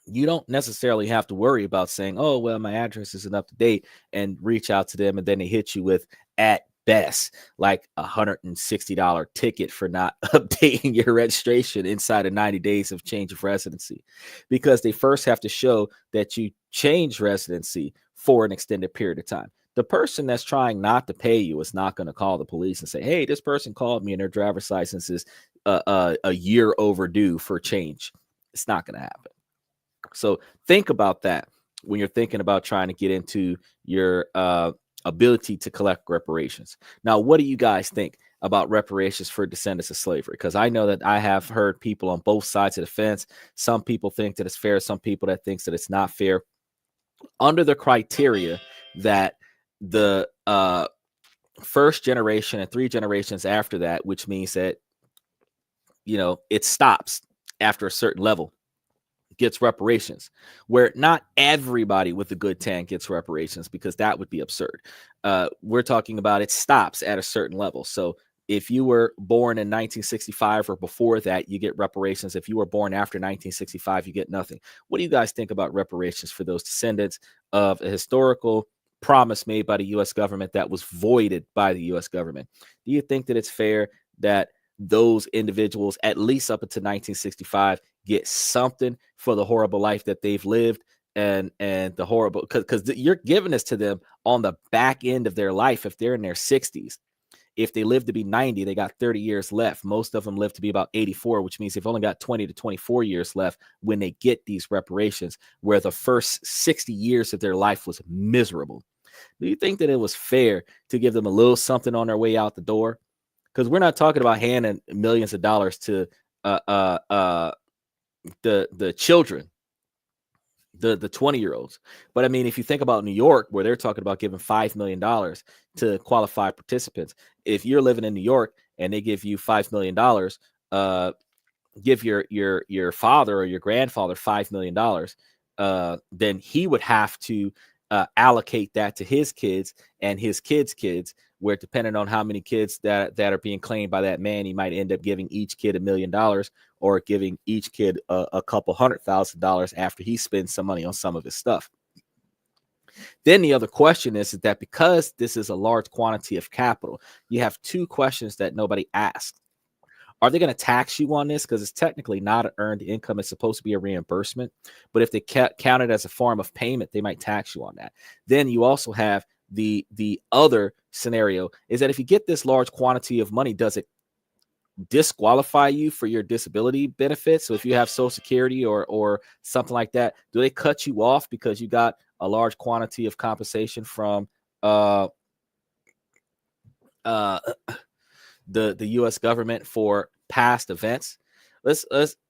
you don't necessarily have to worry about saying, oh, well, my address isn't up to date, and reach out to them and then they hit you with, at best, like $160 ticket for not updating your registration inside of 90 days of change of residency, because they first have to show that you change residency for an extended period of time. The person that's trying not to pay you is not going to call the police and say, hey, this person called me and their driver's license is a year overdue for change. It's not going to happen. So think about that when you're thinking about trying to get into your ability to collect reparations. Now, what do you guys think about reparations for descendants of slavery? Because I know that I have heard people on both sides of the fence. Some people think that it's fair. Some people that thinks that it's not fair. Under the criteria that the first generation and 3 generations after that, which means that, it stops after a certain level. gets reparations, where not everybody with a good tan gets reparations, because that would be absurd. We're talking about it stops at a certain level. So if you were born in 1965 or before that, you get reparations. If you were born after 1965, you get nothing. What do you guys think about reparations for those descendants of a historical promise made by the U.S. government that was voided by the U.S. government? Do you think that it's fair that those individuals, at least up until 1965, get something for the horrible life that they've lived, and the horrible, because you're giving this to them on the back end of their life? If they're in their 60s, if they live to be 90, they got 30 years left. Most of them live to be about 84, which means they've only got 20 to 24 years left when they get these reparations, where the first 60 years of their life was miserable. Do you think that it was fair to give them a little something on their way out the door? Because we're not talking about handing millions of dollars to the children, the 20-year-olds. But I mean, if you think about New York, where they're talking about giving $5 million to qualified participants, if you're living in New York and they give you $5 million, give your father or your grandfather $5 million, then he would have to allocate that to his kids and his kids, where depending on how many kids that are being claimed by that man, he might end up giving each kid $1 million, or giving each kid a couple $100,000 after he spends some money on some of his stuff. Then the other question is that because this is a large quantity of capital, you have two questions that nobody asked. Are they going to tax you on this? Because it's technically not an earned income. It's supposed to be a reimbursement. But if they count it as a form of payment, they might tax you on that. Then you also have the other scenario, is that if you get this large quantity of money, does it disqualify you for your disability benefits? So if you have Social Security or something like that, do they cut you off because you got a large quantity of compensation from the U.S. government for past events? Let's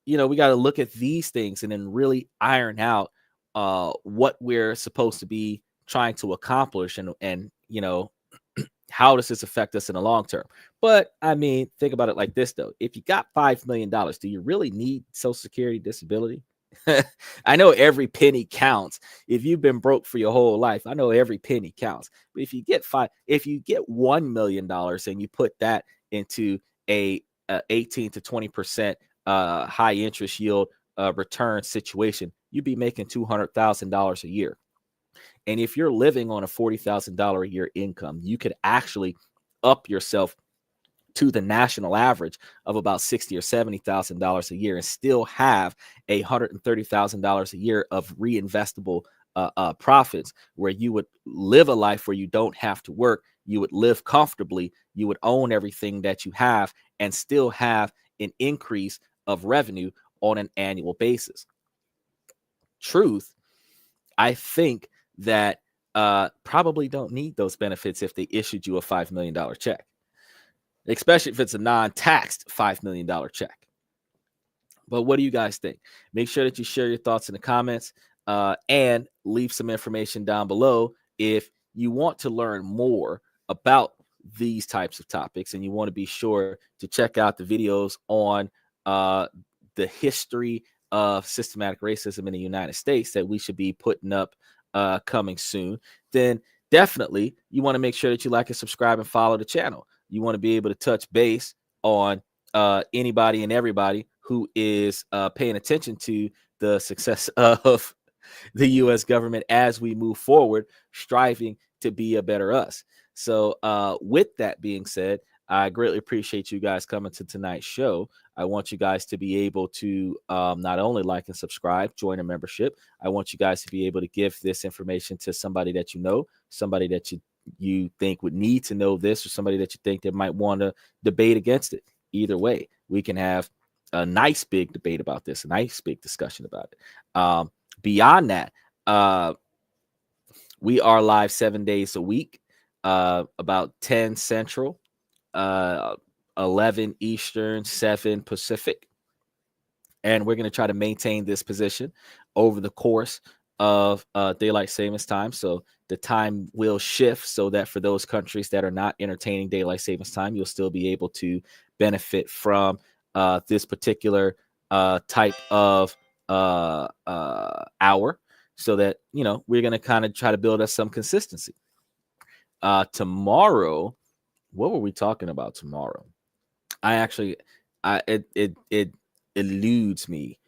we got to look at these things and then really iron out what we're supposed to be trying to accomplish, and how does this affect us in the long term? But I mean, think about it like this though: if you got $5 million, do you really need Social Security, disability? I know every penny counts. If you've been broke for your whole life, I know every penny counts. But if you get $1 million and you put that into a 18 to 20% high interest yield return situation, you'd be making $200,000 a year. And if you're living on a $40,000 a year income, you could actually up yourself to the national average of about $60,000 or $70,000 a year, and still have $130,000 a year of reinvestable profits, where you would live a life where you don't have to work, you would live comfortably, you would own everything that you have, and still have an increase of revenue on an annual basis. Truth, I think that probably don't need those benefits if they issued you a $5 million check, especially if it's a non-taxed $5 million check. But what do you guys think? Make sure that you share your thoughts in the comments and leave some information down below if you want to learn more about these types of topics, and you want to be sure to check out the videos on the history of systematic racism in the United States that we should be putting up coming soon. Then definitely you want to make sure that you like and subscribe and follow the channel. You want to be able to touch base on anybody and everybody who is paying attention to the success of the U.S. government as we move forward, striving to be a better us. So with that being said, I greatly appreciate you guys coming to tonight's show. I want you guys to be able to not only like and subscribe, join a membership. I want you guys to be able to give this information to somebody that you know, somebody that you think would need to know this, or somebody that you think that might want to debate against it. Either way, we can have a nice big debate about this, a nice big discussion about it. Beyond that, we are live 7 days a week, about 10 Central, 11 Eastern, 7 Pacific. And we're going to try to maintain this position over the course of daylight savings time. So the time will shift so that for those countries that are not entertaining daylight savings time, you'll still be able to benefit from this particular type of hour, so that we're going to kind of try to build us some consistency. Tomorrow, what were we talking about tomorrow? I actually, it eludes me.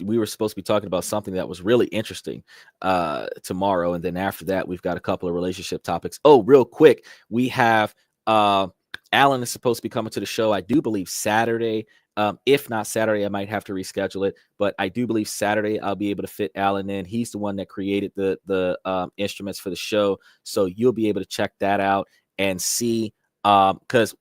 We were supposed to be talking about something that was really interesting tomorrow, and then after that, we've got a couple of relationship topics. Oh, real quick, we have Alan is supposed to be coming to the show. I do believe Saturday. If not Saturday, I might have to reschedule it. But I do believe Saturday I'll be able to fit Alan in. He's the one that created the instruments for the show, so you'll be able to check that out and see. Because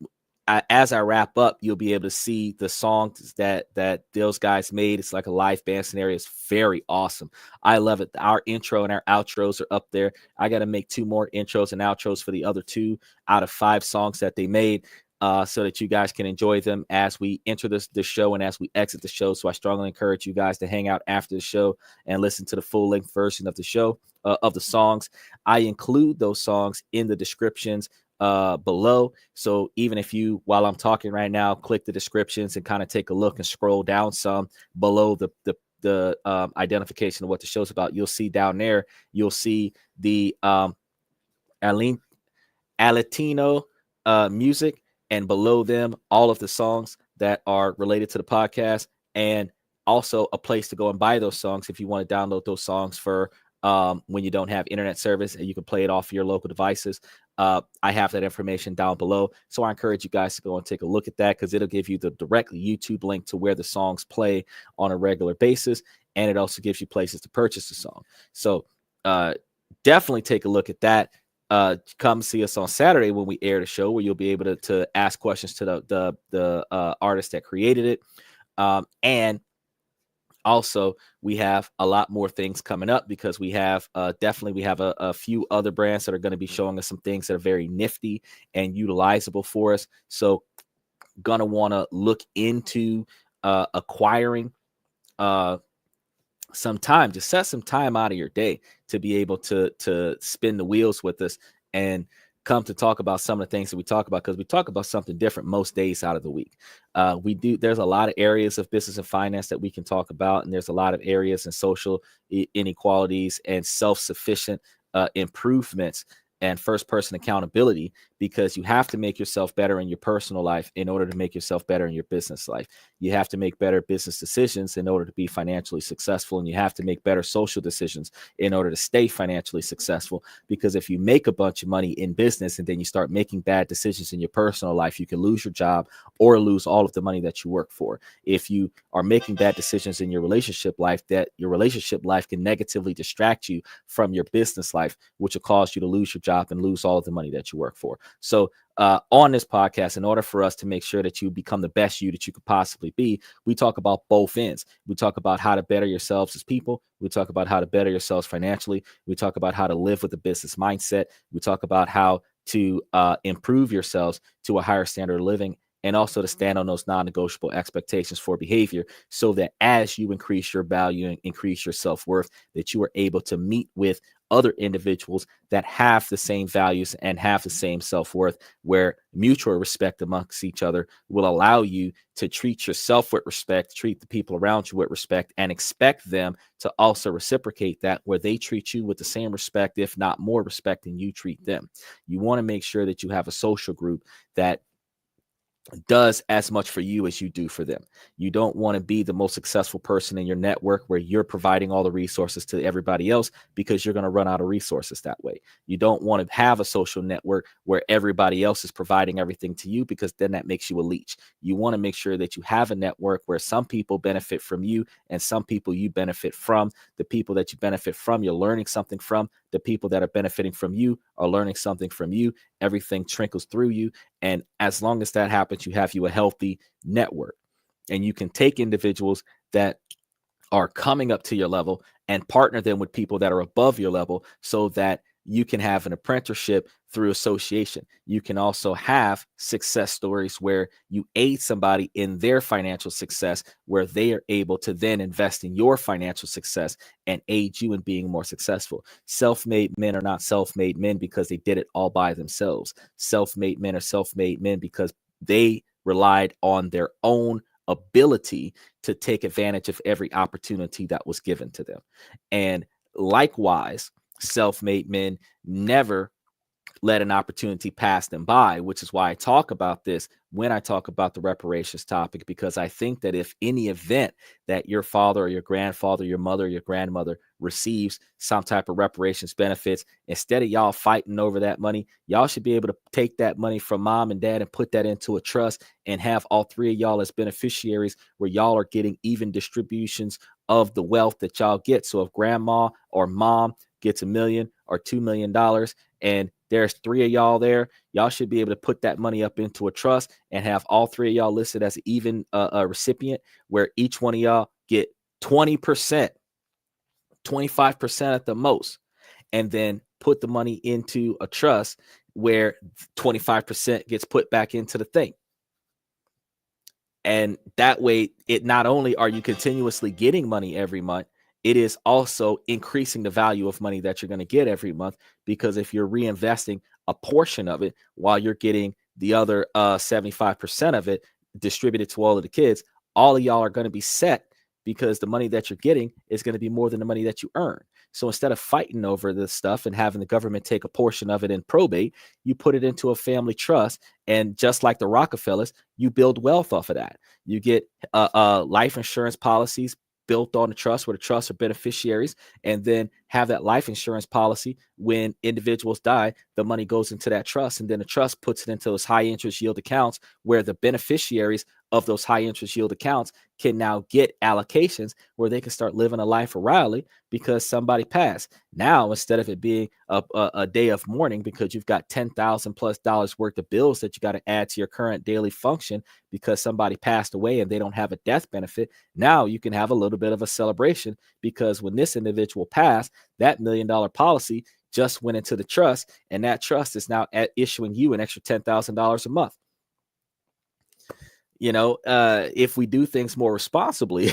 as I wrap up, you'll be able to see the songs that those guys made. It's like a live band scenario. It's very awesome. I love it. Our intro and our outros are up there. I got to make 2 more intros and outros for the other 2 out of 5 songs that they made, so that you guys can enjoy them as we enter the show and as we exit the show. So I strongly encourage you guys to hang out after the show and listen to the full-length version of the show, of the songs. I include those songs in the descriptions below. So even if you, while I'm talking right now, click the descriptions and kind of take a look and scroll down some below the identification of what the show's about, you'll see down there, you'll see the alanito music, and below them, all of the songs that are related to the podcast, and also a place to go and buy those songs if you want to download those songs for when you don't have internet service and you can play it off your local devices. I have that information down below. So I encourage you guys to go and take a look at that, because it'll give you the direct YouTube link to where the songs play on a regular basis. And it also gives you places to purchase the song. So definitely take a look at that. Come see us on Saturday when we air the show, where you'll be able to ask questions to the artist that created it. And also, we have a lot more things coming up, because we have definitely a few other brands that are going to be showing us some things that are very nifty and utilizable for us. So gonna want to look into acquiring some time. Just set some time out of your day to be able to spin the wheels with us and come to talk about some of the things that we talk about, because we talk about something different most days out of the week. There's a lot of areas of business and finance that we can talk about, and there's a lot of areas in social inequalities and self-sufficient improvements and first person accountability, because you have to make yourself better in your personal life in order to make yourself better in your business life. You have to make better business decisions in order to be financially successful, and you have to make better social decisions in order to stay financially successful. Because if you make a bunch of money in business and then you start making bad decisions in your personal life, you can lose your job or lose all of the money that you work for. If you are making bad decisions in your relationship life, that your relationship life can negatively distract you from your business life, which will cause you to lose your job and lose all of the money that you work for. So on this podcast, in order for us to make sure that you become the best you that you could possibly be, we talk about both ends. We talk about how to better yourselves as people. We talk about how to better yourselves financially. We talk about how to live with a business mindset. We talk about how to improve yourselves to a higher standard of living, and also to stand on those non-negotiable expectations for behavior, so that as you increase your value and increase your self-worth, that you are able to meet with other individuals that have the same values and have the same self-worth, where mutual respect amongst each other will allow you to treat yourself with respect, treat the people around you with respect, and expect them to also reciprocate that, where they treat you with the same respect, if not more respect, than you treat them. You want to make sure that you have a social group that does as much for you as you do for them. You don't want to be the most successful person in your network where you're providing all the resources to everybody else, because you're going to run out of resources that way. You don't want to have a social network where everybody else is providing everything to you, because then that makes you a leech. You want to make sure that you have a network where some people benefit from you and some people you benefit from. The people that you benefit from, you're learning something from. The people that are benefiting from you are learning something from you. Everything trickles through you. And as long as that happens, you have a healthy network. And you can take individuals that are coming up to your level and partner them with people that are above your level, so that you can have an apprenticeship through association. You can also have success stories where you aid somebody in their financial success, where they are able to then invest in your financial success and aid you in being more successful. Self-made men are not self-made men because they did it all by themselves. Self-made men are self-made men because they relied on their own ability to take advantage of every opportunity that was given to them. And likewise, self-made men never let an opportunity pass them by, which is why I talk about this when I talk about the reparations topic, because I think that if any event that your father or your grandfather, your mother, or your grandmother receives some type of reparations benefits, instead of y'all fighting over that money, y'all should be able to take that money from mom and dad and put that into a trust and have all three of y'all as beneficiaries, where y'all are getting even distributions of the wealth that y'all get. So if grandma or mom gets $1 million or $2 million and there's three of y'all there, y'all should be able to put that money up into a trust and have all three of y'all listed as even a recipient, where each one of y'all get 20%, 25% at the most, and then put the money into a trust where 25% gets put back into the thing. And that way, it not only are you continuously getting money every month, it is also increasing the value of money that you're going to get every month, because if you're reinvesting a portion of it while you're getting the other 75% of it distributed to all of the kids, all of y'all are going to be set, because the money that you're getting is going to be more than the money that you earn. So instead of fighting over this stuff and having the government take a portion of it in probate, you put it into a family trust. And just like the Rockefellers, you build wealth off of that. You get life insurance policies built on the trust, where the trusts are beneficiaries, and then have that life insurance policy. When individuals die, the money goes into that trust, and then the trust puts it into those high interest yield accounts, where the beneficiaries of those high interest yield accounts can now get allocations where they can start living a life of Riley because somebody passed. Now, instead of it being a day of mourning because you've got $10,000+ worth of bills that you got to add to your current daily function because somebody passed away and they don't have a death benefit, now you can have a little bit of a celebration, because when this individual passed, that $1 million policy just went into the trust, and that trust is now issuing you an extra $10,000 a month. You know, if we do things more responsibly,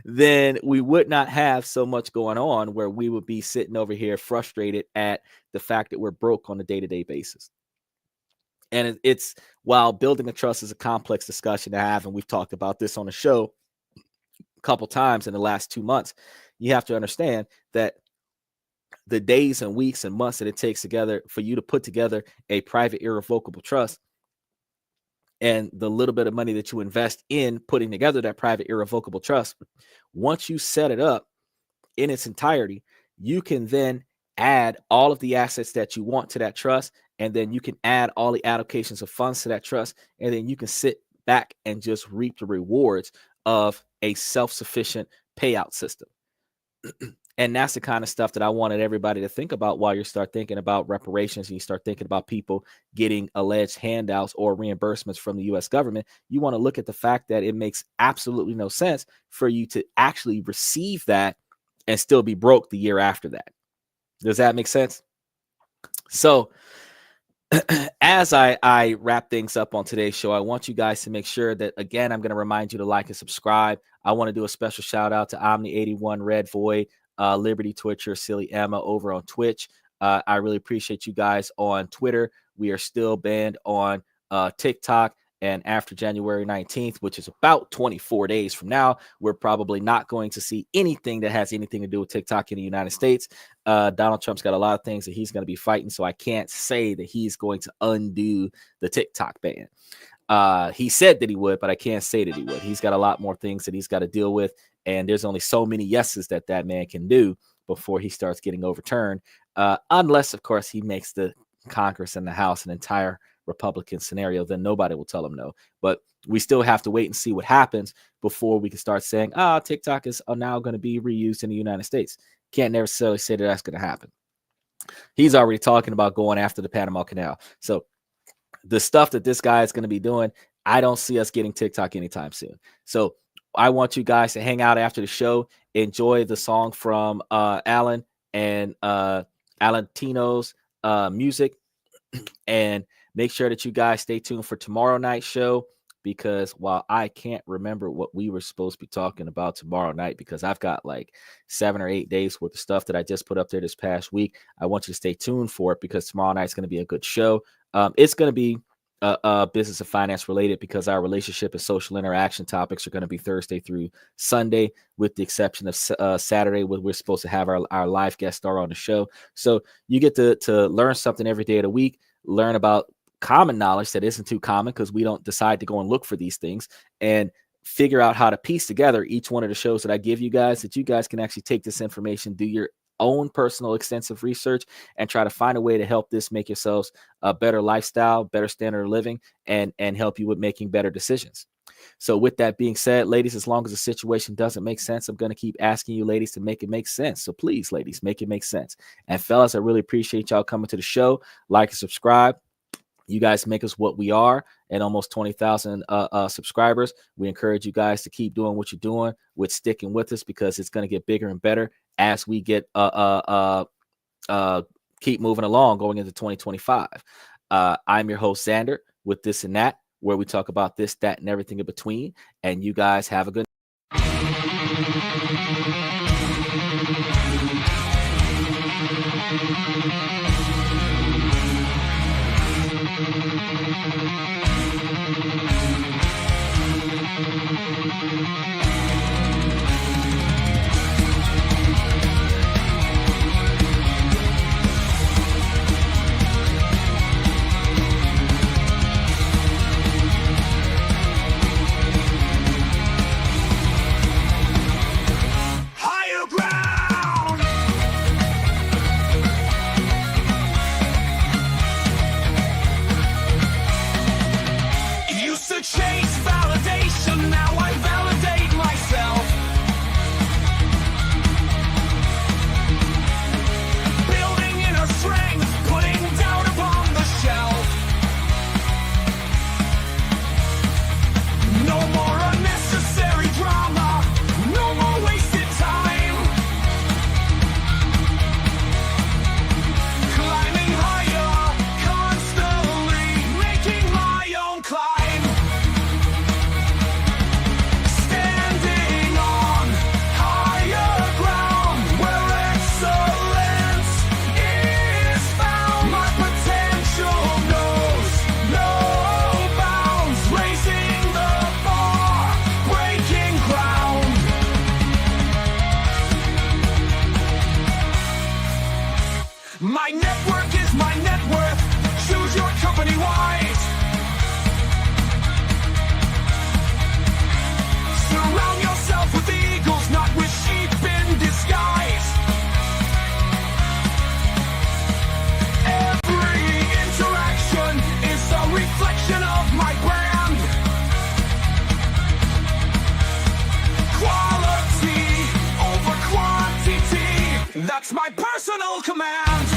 then we would not have so much going on where we would be sitting over here frustrated at the fact that we're broke on a day-to-day basis. And it's, while building a trust is a complex discussion to have, and we've talked about this on the show a couple times in the last 2 months, you have to understand that the days and weeks and months that it takes together for you to put together a private irrevocable trust, and the little bit of money that you invest in putting together that private irrevocable trust, once you set it up in its entirety, you can then add all of the assets that you want to that trust, and then you can add all the allocations of funds to that trust, and then you can sit back and just reap the rewards of a self-sufficient payout system. And that's the kind of stuff that I wanted everybody to think about while you start thinking about reparations and you start thinking about people getting alleged handouts or reimbursements from the U.S. government. You want to look at the fact that it makes absolutely no sense for you to actually receive that and still be broke the year after that. Does that make sense? So as I wrap things up on today's show, I want you guys to make sure that, again, I'm going to remind you to like and subscribe. I want to do a special shout out to Omni81, Red Void, Liberty Twitcher, Silly Emma over on Twitch. I really appreciate you guys on Twitter. We are still banned on TikTok. And after January 19th, which is about 24 days from now, we're probably not going to see anything that has anything to do with TikTok in the United States. Donald Trump's got a lot of things that he's going to be fighting, so I can't say that he's going to undo the TikTok ban. He said that he would, but I can't say that he would. He's got a lot more things that he's got to deal with, and there's only so many yeses that man can do before he starts getting overturned, unless, of course, he makes the Congress and the House an entire Republican scenario. Then nobody will tell him no. But we still have to wait and see what happens before we can start saying, TikTok is now going to be reused in the United States. Can't necessarily say that that's going to happen. He's already talking about going after the Panama Canal. So the stuff that this guy is going to be doing, I don't see us getting TikTok anytime soon. So I want you guys to hang out after the show, enjoy the song from Alan and alanito.music, and make sure that you guys stay tuned for tomorrow night's show, because while I can't remember what we were supposed to be talking about tomorrow night, because I've got like 7 or 8 days worth of stuff that I just put up there this past week, I want you to stay tuned for it, because tomorrow night's going to be a good show. It's going to be business and finance related, because our relationship and social interaction topics are going to be Thursday through Sunday, with the exception of Saturday, where we're supposed to have our live guest star on the show. So you get to learn something every day of the week, learn about common knowledge that isn't too common, because we don't decide to go and look for these things, and figure out how to piece together each one of the shows that I give you guys, that you guys can actually take this information, do your own personal extensive research, and try to find a way to help this make yourselves a better lifestyle, better standard of living, and help you with making better decisions. So with that being said, ladies, as long as the situation doesn't make sense, I'm going to keep asking you ladies to make it make sense. So please, ladies, make it make sense. And fellas, I really appreciate y'all coming to the show. Like and subscribe. You guys make us what we are at almost 20,000 subscribers. We encourage you guys to keep doing what you're doing, with sticking with us, because it's going to get bigger and better as we get keep moving along going into 2025. I'm your host, Xander, with This and That, where we talk about this, that, and everything in between. And you guys have a good higher ground. Used to chase validation, now I validate myself. Building inner strength, putting doubt upon the shelf. No more unnecessary drama, no more wasted time. Climbing higher, constantly making my own climb. Standing on higher ground, where excellence is found. My potential knows no bounds, raising the bar, breaking ground. My network is my net worth. Choose your company wise. Surround yourself with eagles, not with sheep in disguise. Every interaction is a reflection of my brand. Quality over quantity, that's my personal command.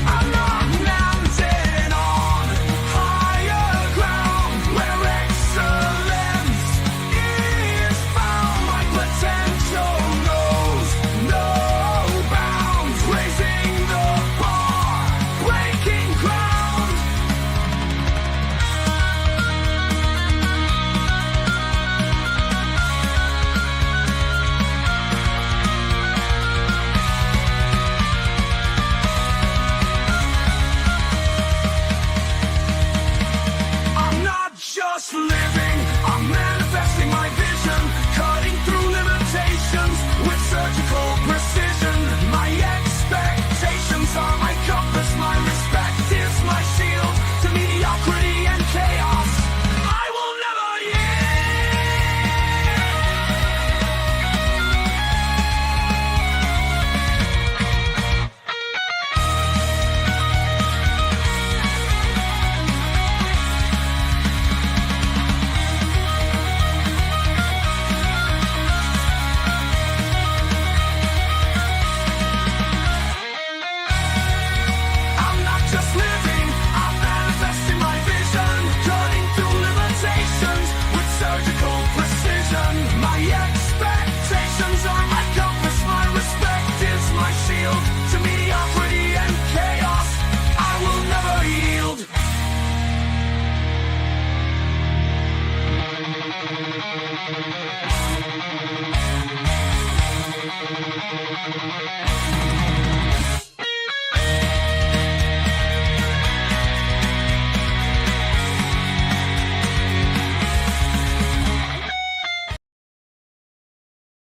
I'm not landing on higher ground, where excellence is found. My potential knows no bounds, raising the bar, breaking ground. I'm not just living, I'm manifesting my vision, cutting through limitations with surgical precision. My expectations are my compass, my respect is my shield to mediocrity and chaos. I will never I'm not just living, I'm manifesting my vision, cutting through limitations with surgical precision. My expectations are my compass, my respect is my shield to mediocrity and chaos. I will never yield.